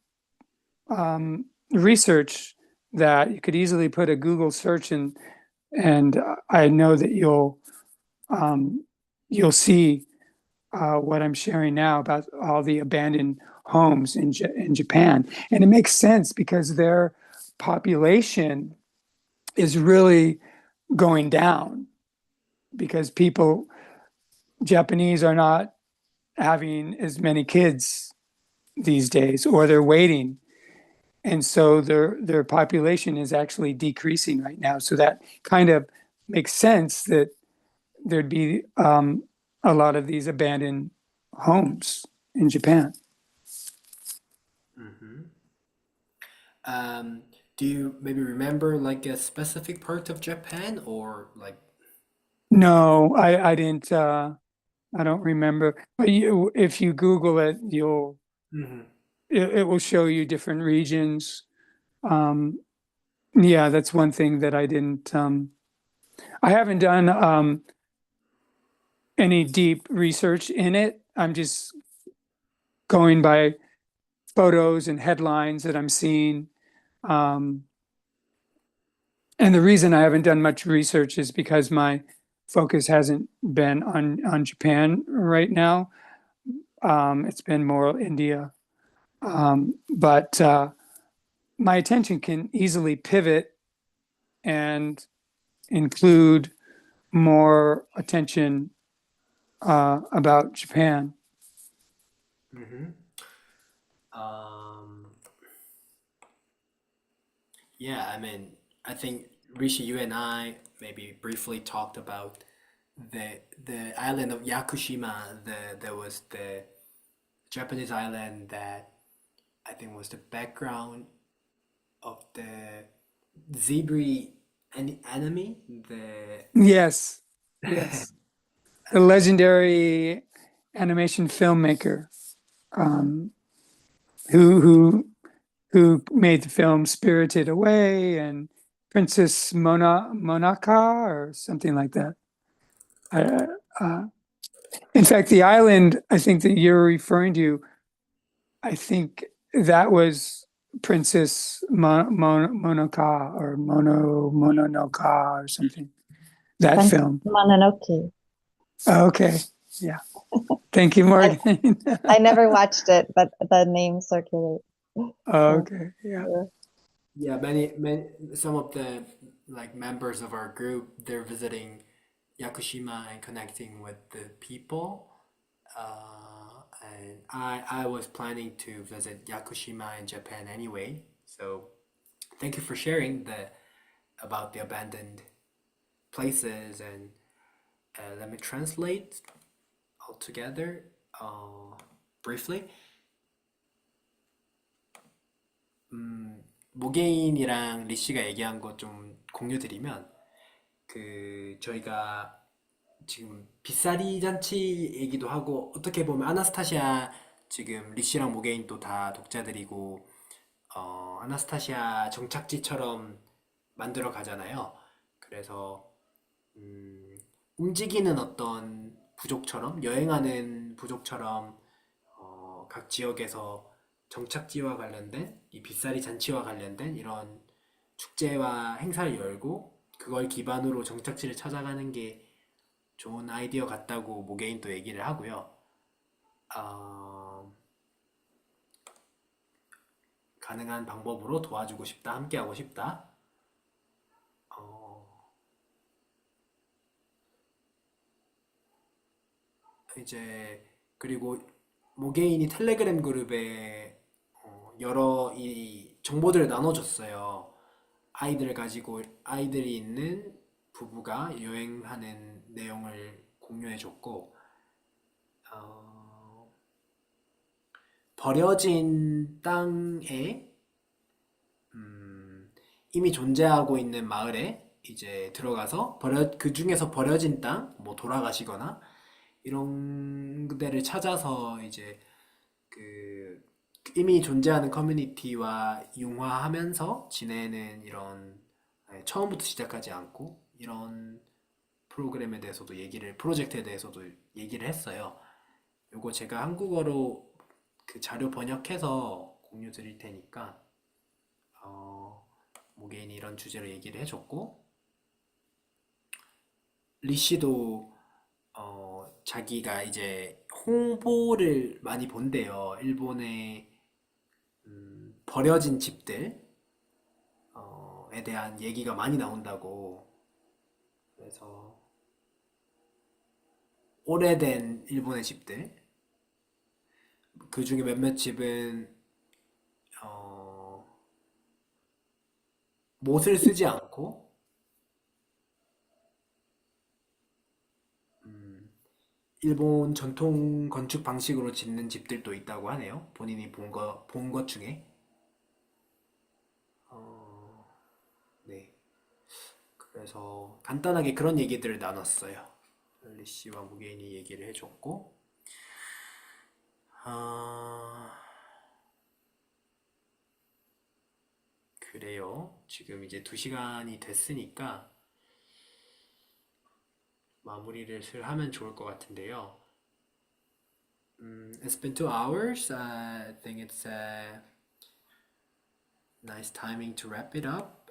research that. You could easily put a Google search in, and I know that you'll see what I'm sharing now about all the abandoned homes in Japan. And it makes sense because their population is really going down because Japanese are not having as many kids these days, or they're waiting. And so their population is actually decreasing right now. So that kind of makes sense that there'd be a lot of these abandoned homes in Japan. Mm-hmm. Do you maybe remember like a specific part of Japan or like? No, I didn't. I don't remember. But if you Google it, Mhm. it will show you different regions. Um, yeah, that's one thing that I didn't. I haven't done any deep research in it. I'm just going by photos and headlines that I'm seeing. Um, and the reason I haven't done much research is because my focus hasn't been on Japan right now. It's been more India. But my attention can easily pivot and include more attention about Japan. Mm-hmm. Um, yeah, I mean, I think Rishi, you and I maybe briefly talked about the island of Yakushima. There was the Japanese island that I think was the background of the zebra anime. The Yes, yes. The legendary animation filmmaker um, who who made the film Spirited Away and Princess Monaca or something like that. In fact, the island I think that you're referring to, I think that was Princess Monaca or Mononoka or something. That film. Mononoke. Okay. Yeah. Thank you, Morgan. I never watched it, but the name circulates. Okay. Yeah. Yeah, some of the like members of our group, they're visiting Yakushima and connecting with the people. And I was planning to visit Yakushima in Japan anyway. So thank you for sharing about the abandoned places. And let me translate all together briefly. 모게인이랑 리씨가 얘기한 거 좀 공유드리면, 저희가 지금 빗살이 잔치 얘기도 하고, 어떻게 보면 아나스타시아, 지금 리씨랑 모게인도 다 독자들이고, 아나스타시아 정착지처럼 만들어 가잖아요. 그래서 움직이는 어떤 부족처럼, 여행하는 부족처럼 각 지역에서 정착지와 관련된 이 빗살이 잔치와 관련된 이런 축제와 행사를 열고, 그걸 기반으로 정착지를 찾아가는 게 좋은 아이디어 같다고 모게인도 얘기를 하고요. 가능한 방법으로 도와주고 싶다, 함께하고 싶다. 이제 그리고 모게인이 텔레그램 그룹에 여러 이 정보들을 나눠줬어요. 아이들이 있는 부부가 여행하는 내용을 공유해줬고, 버려진 땅에 이미 존재하고 있는 마을에 이제 들어가서 그 중에서 버려진 땅, 뭐 돌아가시거나 이런 데를 찾아서 이제 이미 존재하는 커뮤니티와 융화하면서 지내는 이런, 처음부터 시작하지 않고 이런 프로젝트에 대해서도 얘기를 했어요. 요거 제가 한국어로 그 자료 번역해서 공유 드릴 테니까, 모게인이 이런 주제로 얘기를 해줬고, 리씨도 자기가 이제 홍보를 많이 본대요. 일본의 버려진 집들에 대한 얘기가 많이 나온다고. 그래서 오래된 일본의 집들, 그 중에 몇몇 집은 못을 쓰지 않고 일본 전통 건축 방식으로 짓는 집들도 있다고 하네요. 본인이 본 것 중에. 네. 그래서 간단하게 그런 얘기들을 나눴어요. 리씨와 무게인이 얘기를 해줬고, 그래요. 지금 이제 2시간이 됐으니까 마무리를 하면 좋을 것 같은데요. It's been 2 hours. I think it's a nice timing to wrap it up.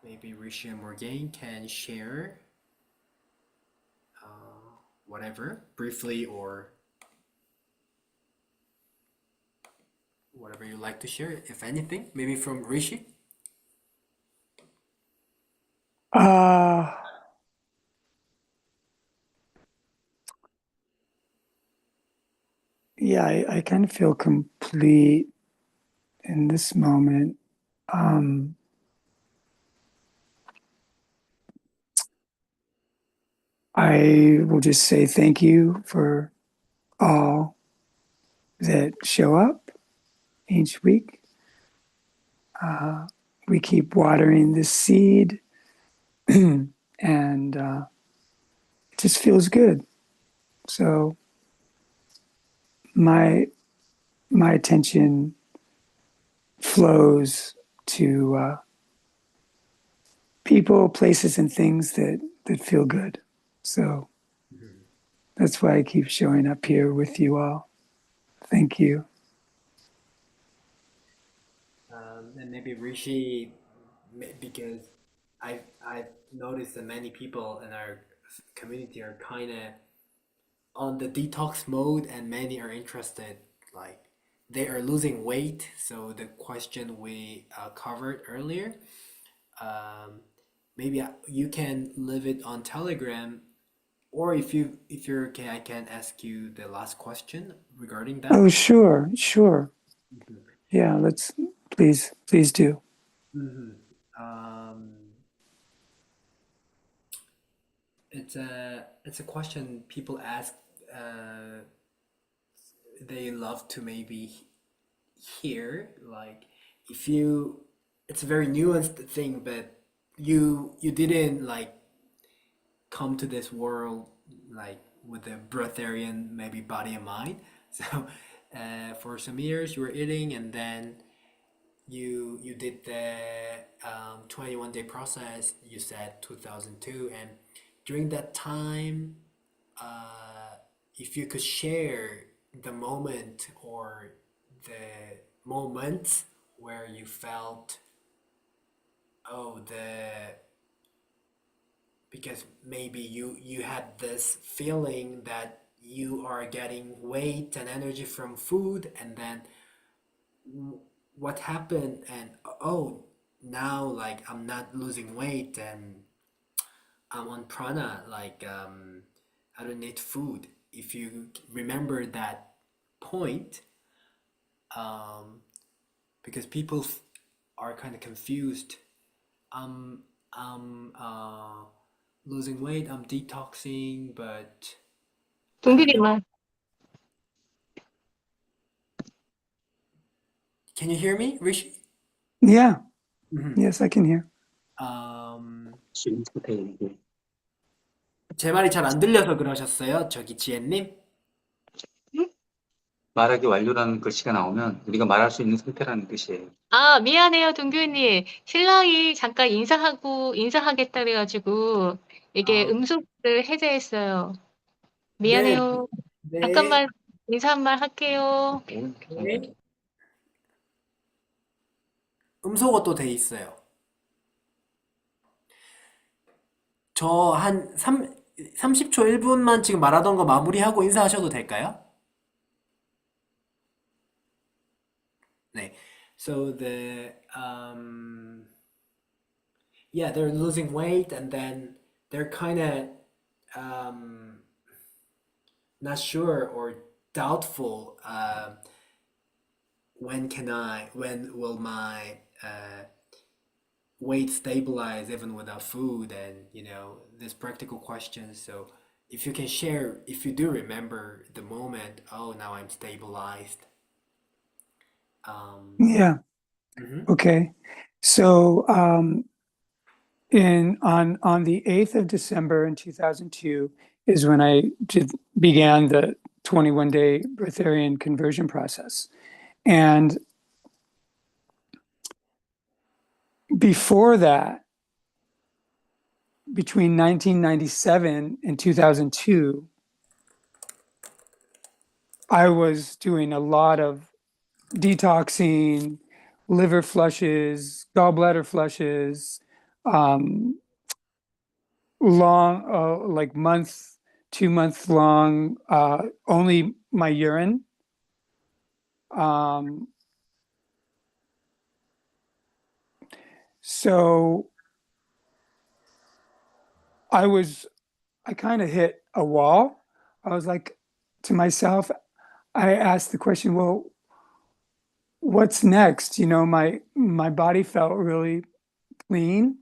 Maybe Rishi and Morgaine can share whatever, briefly, or whatever you like to share, if anything. Maybe from Rishi? Yeah, I kind of feel complete in this moment. I will just say thank you for all that show up each week. We keep watering this seed, and it just feels good. So my attention flows to people, places, and things that feel good. So that's why I keep showing up here with you all. Thank you. And maybe Rishi, because I've noticed that many people in our community are kind of on the detox mode, and many are interested, like they are losing weight. So the question we covered earlier, um, maybe you can leave it on Telegram, or if you're okay, I can ask you the last question regarding that. Oh, sure. Mhm. Yeah, please do. Mhm. It's a question people ask. Uh, they love to maybe hear, like, if you. It's a very nuanced thing, but you didn't like come to this world like with a breatharian maybe body and mind. So for some years you were eating, and then you did the 21-day process. You said 2002, and during that time, uh, if you could share the moment or the moments where you felt, oh, the because maybe you had this feeling that you are getting weight and energy from food, and then what happened, and oh, now like I'm not losing weight and I'm on prana, like I don't need food. If you remember that point, um because people are kind of confused. I'm losing weight, I'm detoxing, but I don't know. 동균이만. Can you hear me, Rishi? Yeah, Mhm. yes, I can hear. 제 말이 잘 안 들려서 그러셨어요? 저기 지혜님? 말하기 완료라는 글씨가 나오면 우리가 말할 수 있는 상태라는 뜻이에요. 아, 미안해요, 동균님. 신랑이 잠깐 인사하겠다 그래가지고, 이게 아, 음소거를 해제했어요. 네, 미안해요. 네, 잠깐만 인사 한 말 할게요. 네. 음소거 또 돼 있어요. 저 한 30초, 1분만 지금 말하던 거 마무리하고 인사하셔도 될까요? 네. So yeah, they're losing weight, and then they're kind of um, not sure or doubtful, when will my weight stabilize even without food, and these practical questions. So if you can share, if you do remember the moment, oh, now I'm stabilized. Yeah, Mhm. okay. So on the 8th of December in 2002 is when I began the 21-day Breatharian conversion process. And before that, between 1997 and 2002, I was doing a lot of detoxing, liver flushes, gallbladder flushes, um, long, like 2 month long, only my urine. So I kind of hit a wall. I was like to myself, I asked the question, well, what's next? My body felt really clean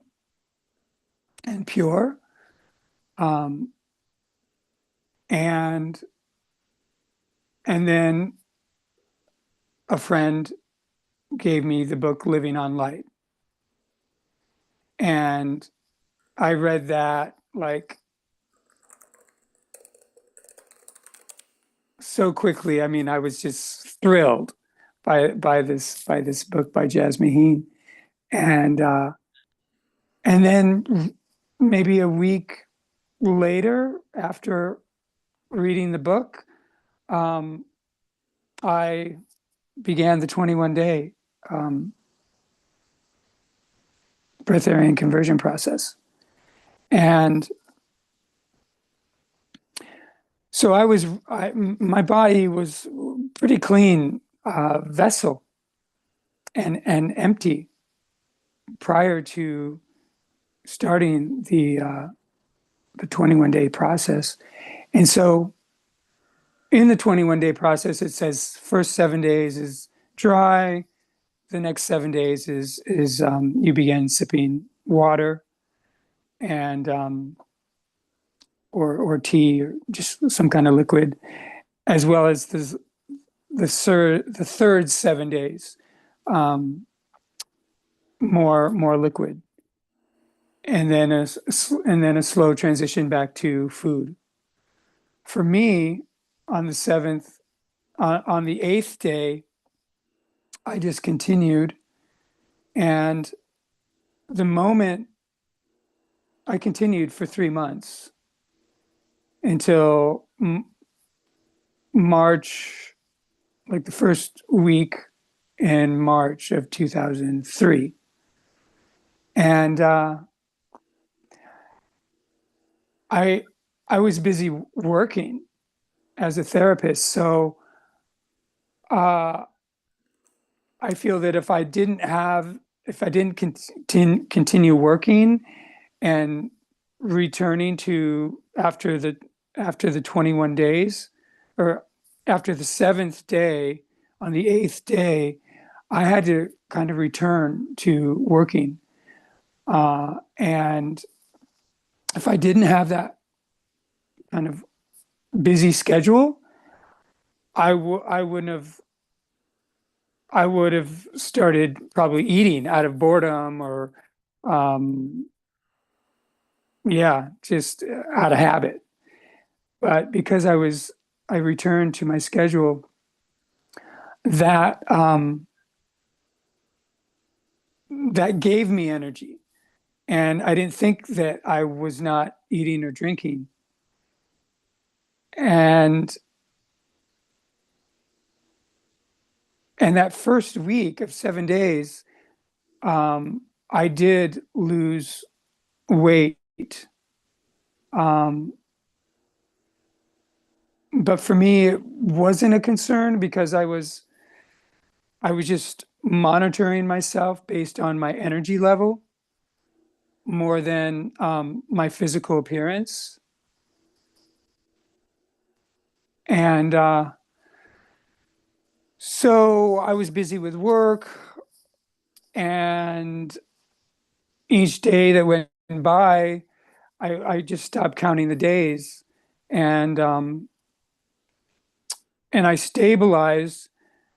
and pure. And then a friend gave me the book Living on Light. And I read that like so quickly. I mean, I was just thrilled. by this book by Jasmine, and then maybe a week later, after reading the book, I began the 21-day Breatharian conversion process. And so my body was pretty clean vessel and empty prior to starting the 21-day process. And so in the 21-day process, it says first 7 days is dry. The next 7 days is you begin sipping water and or tea or just some kind of liquid, as well as the third 7 days, more liquid, and then a slow transition back to food. For me, on the eighth day, I just continued, and the moment I continued for 3 months until March, like the first week in March of 2003. And I was busy working as a therapist, so I feel that if I didn't continue working and returning to after the 21 days, or after the 7th day, on the 8th day, I had to kind of return to working. And if I didn't have that kind of busy schedule, I would have started probably eating out of boredom, or just out of habit. But because I returned to my schedule, that that gave me energy. And I didn't think that I was not eating or drinking. And that first week of 7 days, I did lose weight. But for me, it wasn't a concern because I was just monitoring myself based on my energy level more than my physical appearance. And so I was busy with work, and each day that went by, I just stopped counting the days, and I stabilized.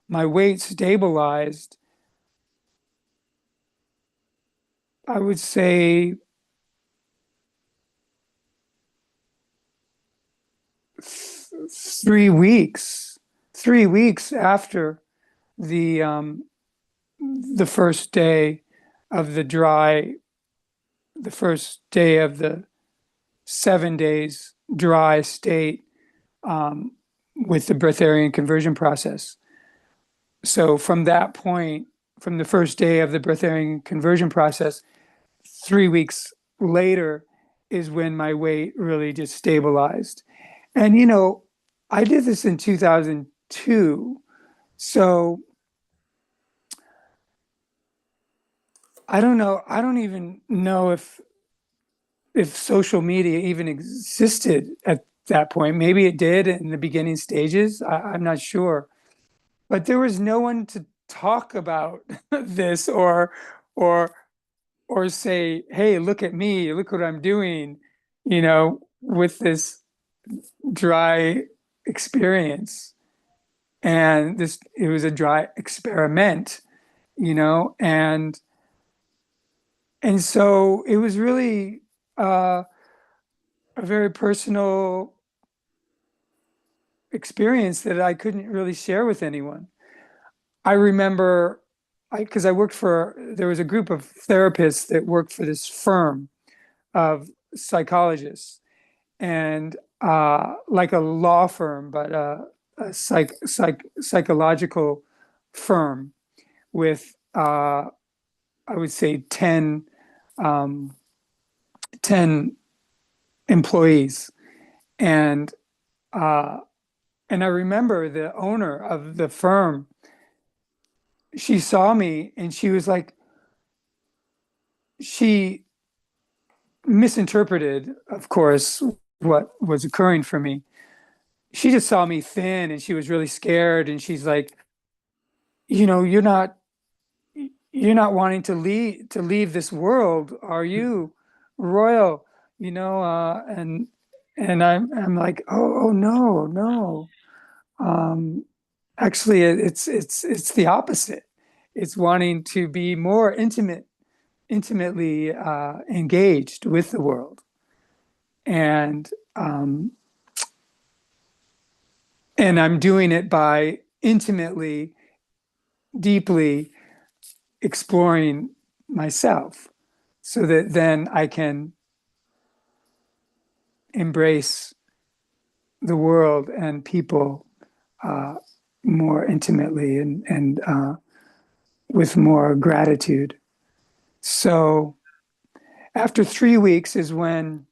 My weight stabilized, I would say, 3 weeks. 3 weeks after the first day of the first day of the 7 days dry state, with the Breatharian conversion process. So from that point, from the first day of the Breatharian conversion process, 3 weeks later is when my weight really just stabilized. And I did this in 2002, so I don't know. I don't even know if social media even existed at that point. Maybe it did in the beginning stages. I'm not sure. But there was no one to talk about this, or say, hey, look at me, look what I'm doing, with this dry experience. And it was a dry experiment, and so it was really a very personal experience that I couldn't really share with anyone. I remember, because I worked there was a group of therapists that worked for this firm of psychologists, and like a law firm, but a psychological firm with, I would say, um, 10 employees. And uh, and I remember the owner of the firm, she saw me and she was like, she misinterpreted, of course, what was occurring for me. She just saw me thin and she was really scared. And she's like, you know, you're not wanting to leave this world, are you, Royal? You know, and I'm like, oh no, no. Um, Actually, it's the opposite. It's wanting to be more intimately engaged with the world, and um, and I'm doing it by intimately, deeply exploring myself, so that then I can embrace the world and people more intimately and with more gratitude. So after 3 weeks is when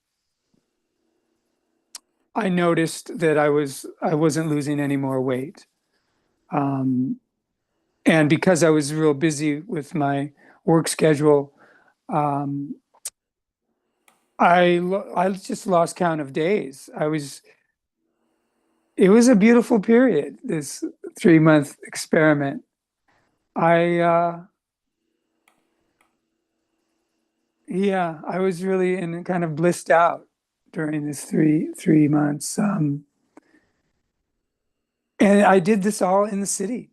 I noticed that I wasn't losing any more weight. Um, and because I was real busy with my work schedule, um, I just lost count of days. It was a beautiful period, this 3-month experiment. I Yeah, I was really in kind of blissed out during this three months. And I did this all in the city,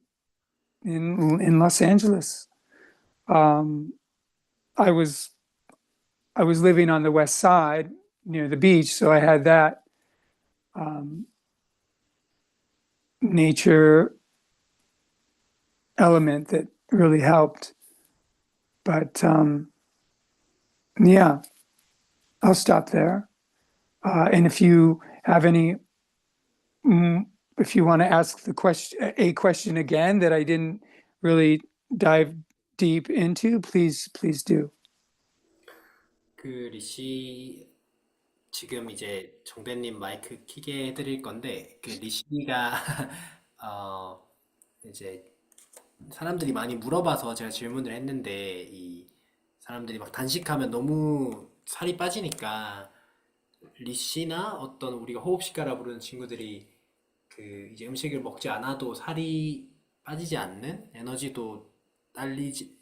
in Los Angeles. Um, I was I was living on the west side near the beach, so I had that um, nature element that really helped. But yeah, I'll stop there. And if you have any, mm, if you want to ask a question again that I didn't really dive deep into, please do. 그 리씨 지금 이제 정대님 마이크 키게 해드릴 건데 그 리씨가 어 이제 사람들이 많이 물어봐서 제가 질문을 했는데 이 사람들이 막 단식하면 너무 살이 빠지니까 리씨나 어떤 우리가 호흡식가라 부르는 친구들이 그 이제 음식을 먹지 않아도 살이 빠지지 않는 에너지도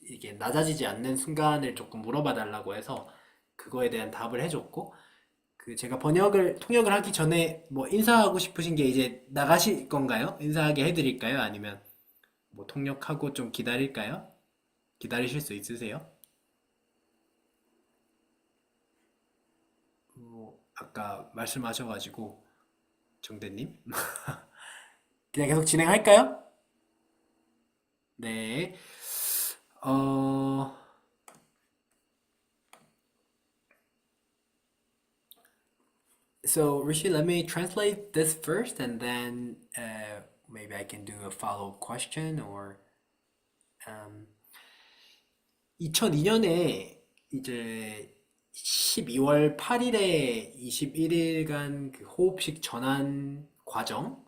이게 낮아지지 않는 순간을 조금 물어봐 달라고 해서 그거에 대한 답을 해줬고 그 제가 통역을 하기 전에 뭐 인사하고 싶으신 게 이제 나가실 건가요? 인사하게 해드릴까요? 아니면 뭐 통역하고 좀 기다릴까요? 기다리실 수 있으세요? 아까 말씀하셔가지고 정대님 그냥 계속 진행할까요? 네. 어, So Rishi, let me translate this first, and then maybe I can do a follow-up question or 2002년에 이제 12월 8일에 21일간 그 호흡식 전환 과정,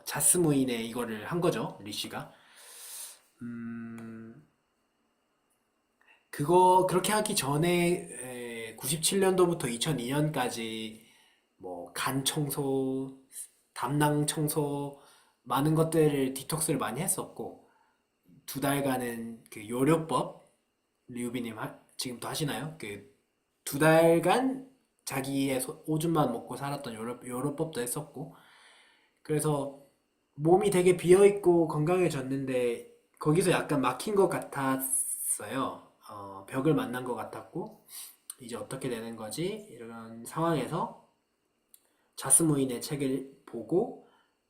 자스무인에 이거를 한 거죠, 리씨가. 그렇게 하기 전에 97년도부터 2002년까지 뭐 간 청소, 담낭 청소, 많은 것들을 디톡스를 많이 했었고, 2달간은 그 요요법, 리우비님 지금도 하시나요? 그 2달간 자기의 오줌만 먹고 살았던 요요법도 했었고, 그래서 몸이 되게 비어있고 건강해졌는데, 거기서 약간 막힌 것 같았어요. 벽을 만난 것 같았고, 이제 어떻게 되는 거지? 이런 상황에서 자스무인의 책을 보고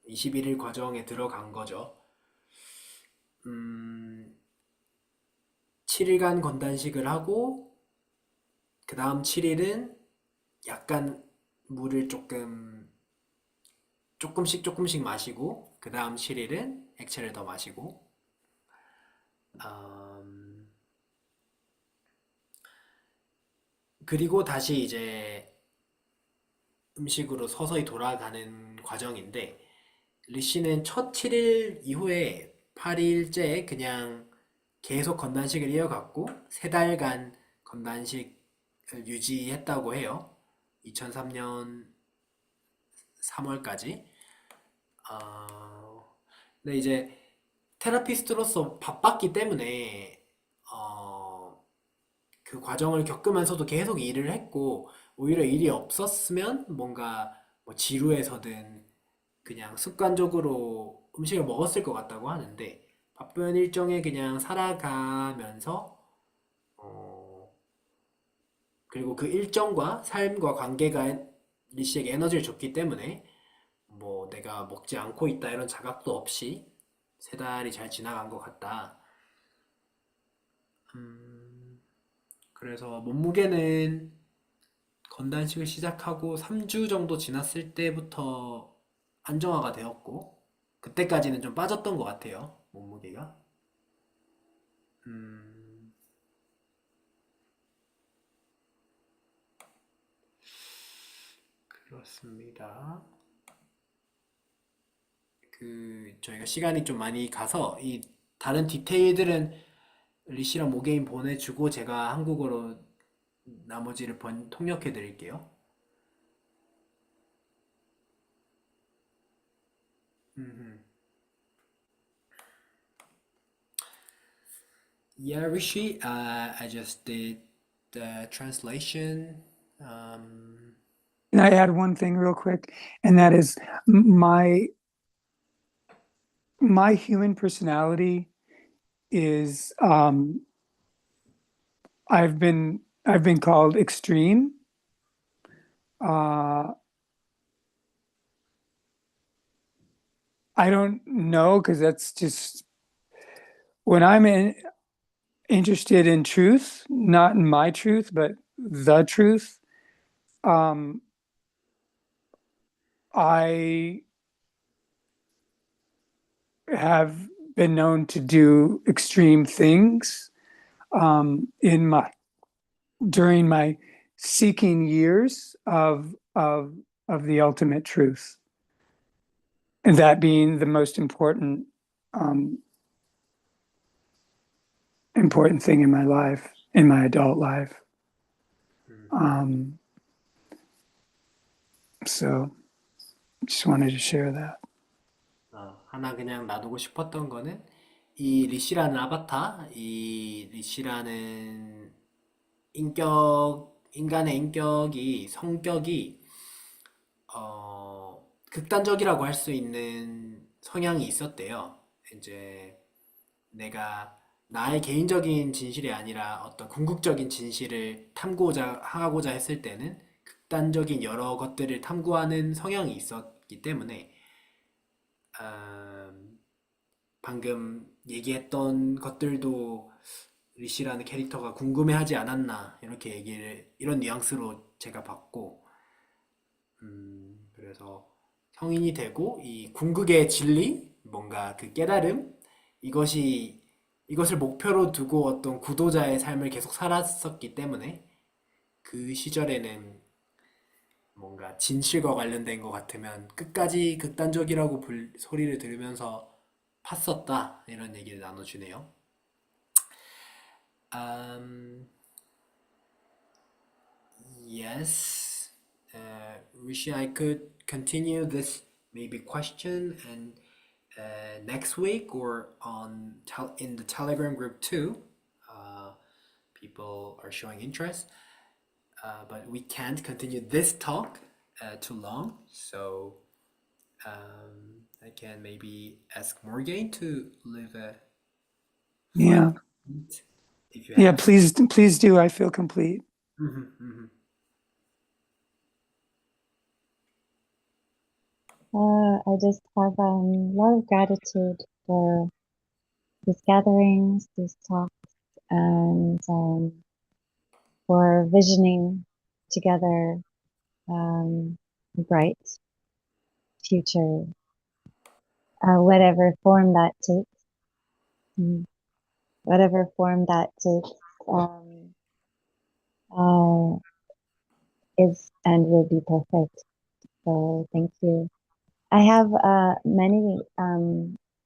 21일 과정에 들어간 거죠. 7일간 건단식을 하고 그 다음 7일은 약간 물을 조금씩 마시고 그 다음 7일은 액체를 더 마시고 그리고 다시 이제 음식으로 서서히 돌아가는 과정인데 리씨는 첫 7일 이후에 8일째 그냥 계속 건단식을 이어갔고 3달간 건단식을 유지했다고 해요. 2003년 3월까지. 근데 이제 테라피스트로서 바빴기 때문에 그 과정을 겪으면서도 계속 일을 했고 오히려 일이 없었으면 뭔가 뭐 지루해서든 그냥 습관적으로 음식을 먹었을 것 같다고 하는데 바쁜 일정에 그냥 살아가면서 어, 그리고 그 일정과 삶과 관계가 리씨에게 에너지를 줬기 때문에 뭐 내가 먹지 않고 있다 이런 자각도 없이 3달이 잘 지나간 것 같다. 그래서 몸무게는 건단식을 시작하고 3주 정도 지났을 때부터 안정화가 되었고 그때까지는 좀 빠졌던 것 같아요. 몸무게가. 음, 그렇습니다. 저희가 시간이 좀 많이 가서 이 다른 디테일들은 리시랑 모게인 보내주고 제가 한국어로 나머지를 통역해 드릴게요. 음흠. Yeah, Rishi, I just did the translation. Can I add one thing real quick? And that is my human personality is I've been called extreme. I don't know because that's just when I'm interested in truth, not in my truth, but the truth. I have been known to do extreme things during my seeking years of the ultimate truth, and that being the most important thing in my life, in my adult life. So just wanted to share that. 하나 그냥 놔두고 싶었던 거는 이 리시라는 아바타, 이 리시라는 인간의 인격이, 성격이 극단적이라고 할 수 있는 성향이 있었대요. 이제 내가 나의 개인적인 진실이 아니라 어떤 궁극적인 진실을 하고자 했을 때는 극단적인 여러 것들을 탐구하는 성향이 있었기 때문에 방금 얘기했던 것들도 리시라는 캐릭터가 궁금해하지 않았나 이렇게 이런 뉘앙스로 제가 봤고 그래서 성인이 되고 이 궁극의 진리 뭔가 그 깨달음 이것을 목표로 두고 어떤 구도자의 삶을 계속 살았었기 때문에 그 시절에는 뭔가 진실과 관련된 것 같으면 끝까지 극단적이라고 소리를 들으면서 팠었다 이런 얘기를 나눠주네요. Yes, Rishi, I could continue this maybe question and next week or in the Telegram group too. People are showing interest, but we can't continue this talk too long. So I can maybe ask Morgan to leave a Yeah. if you Yeah, have. please do. I feel complete. I just have a lot of gratitude for these gatherings, these talks, and for visioning together a bright future, whatever form that takes. Whatever form that takes uh, is and will be perfect. So thank you. I have many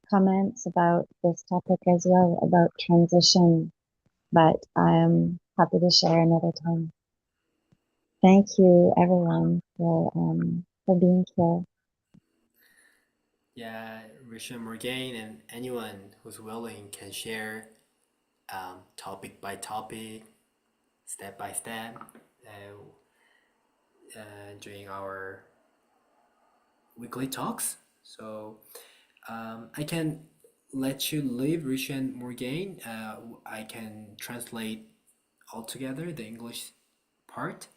comments about this topic as well, about transition, but I am happy to share another time. Thank you, everyone, for being here. Yeah, Rishi and Morgan and anyone who's willing can share topic by topic, step by step, during our weekly talks. So I can let you leave, Rishi and Morgan. I can translate altogether the English part.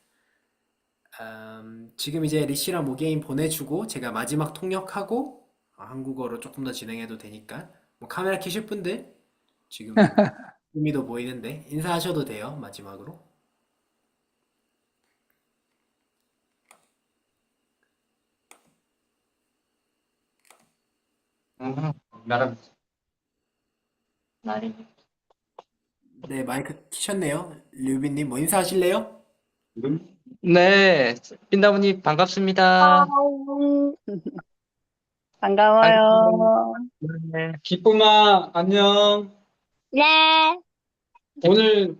지금 이제 리시랑 모게인 보내주고 제가 마지막 통역하고 한국어로 조금 더 진행해도 되니까 뭐 카메라 켜실 분들 지금 의미도 보이는데 인사하셔도 돼요, 마지막으로. 나름 네, 마이크 키셨네요. 류빈님 뭐 인사하실래요? 네, 빈다문님 반갑습니다. 반가워요. 네. 기쁨아 안녕. 네. 오늘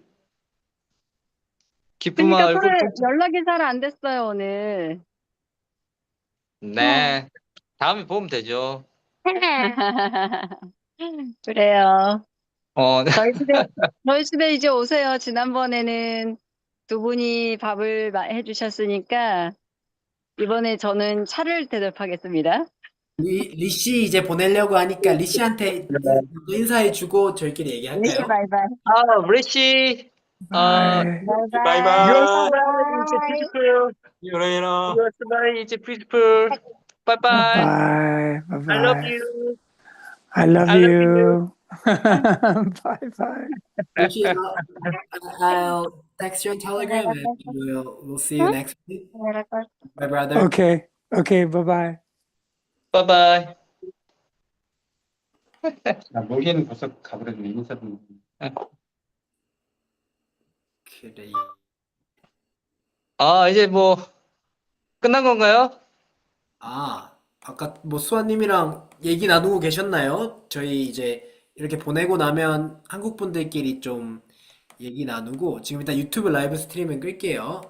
기쁨아 그러니까 얼굴 서로 연락이 잘 안 됐어요, 오늘. 네, 다음에 보면 되죠. 그래요. 어, 저희 집에 이제 오세요. 지난번에는 두 분이 밥을 해주셨으니까 이번에 저는 차를 대접하겠습니다. 리씨 이제 보내려고 하니까 리씨한테 인사해주고 저희끼리 리시 얘기할까요? 바이바이. Rishi, Bye. 바이바이. your 바이바이. smile is beautiful. 요래요. Your smile is beautiful. Bye Bye bye. bye. Bye I love bye. you. I love I love you. you. Bye bye. 리씨, I'll text you on Telegram and we'll see you next week. Bye, brother. Okay. Okay. Bye bye. Bye bye. 모기는 벌써 가버렸네 인사도. 그래. 이제 뭐 끝난 건가요? 아까 뭐 수아님이랑 얘기 나누고 계셨나요? 저희 이제 이렇게 보내고 나면 한국 분들끼리 좀 얘기 나누고 지금 일단 유튜브 라이브 스트리밍 끌게요.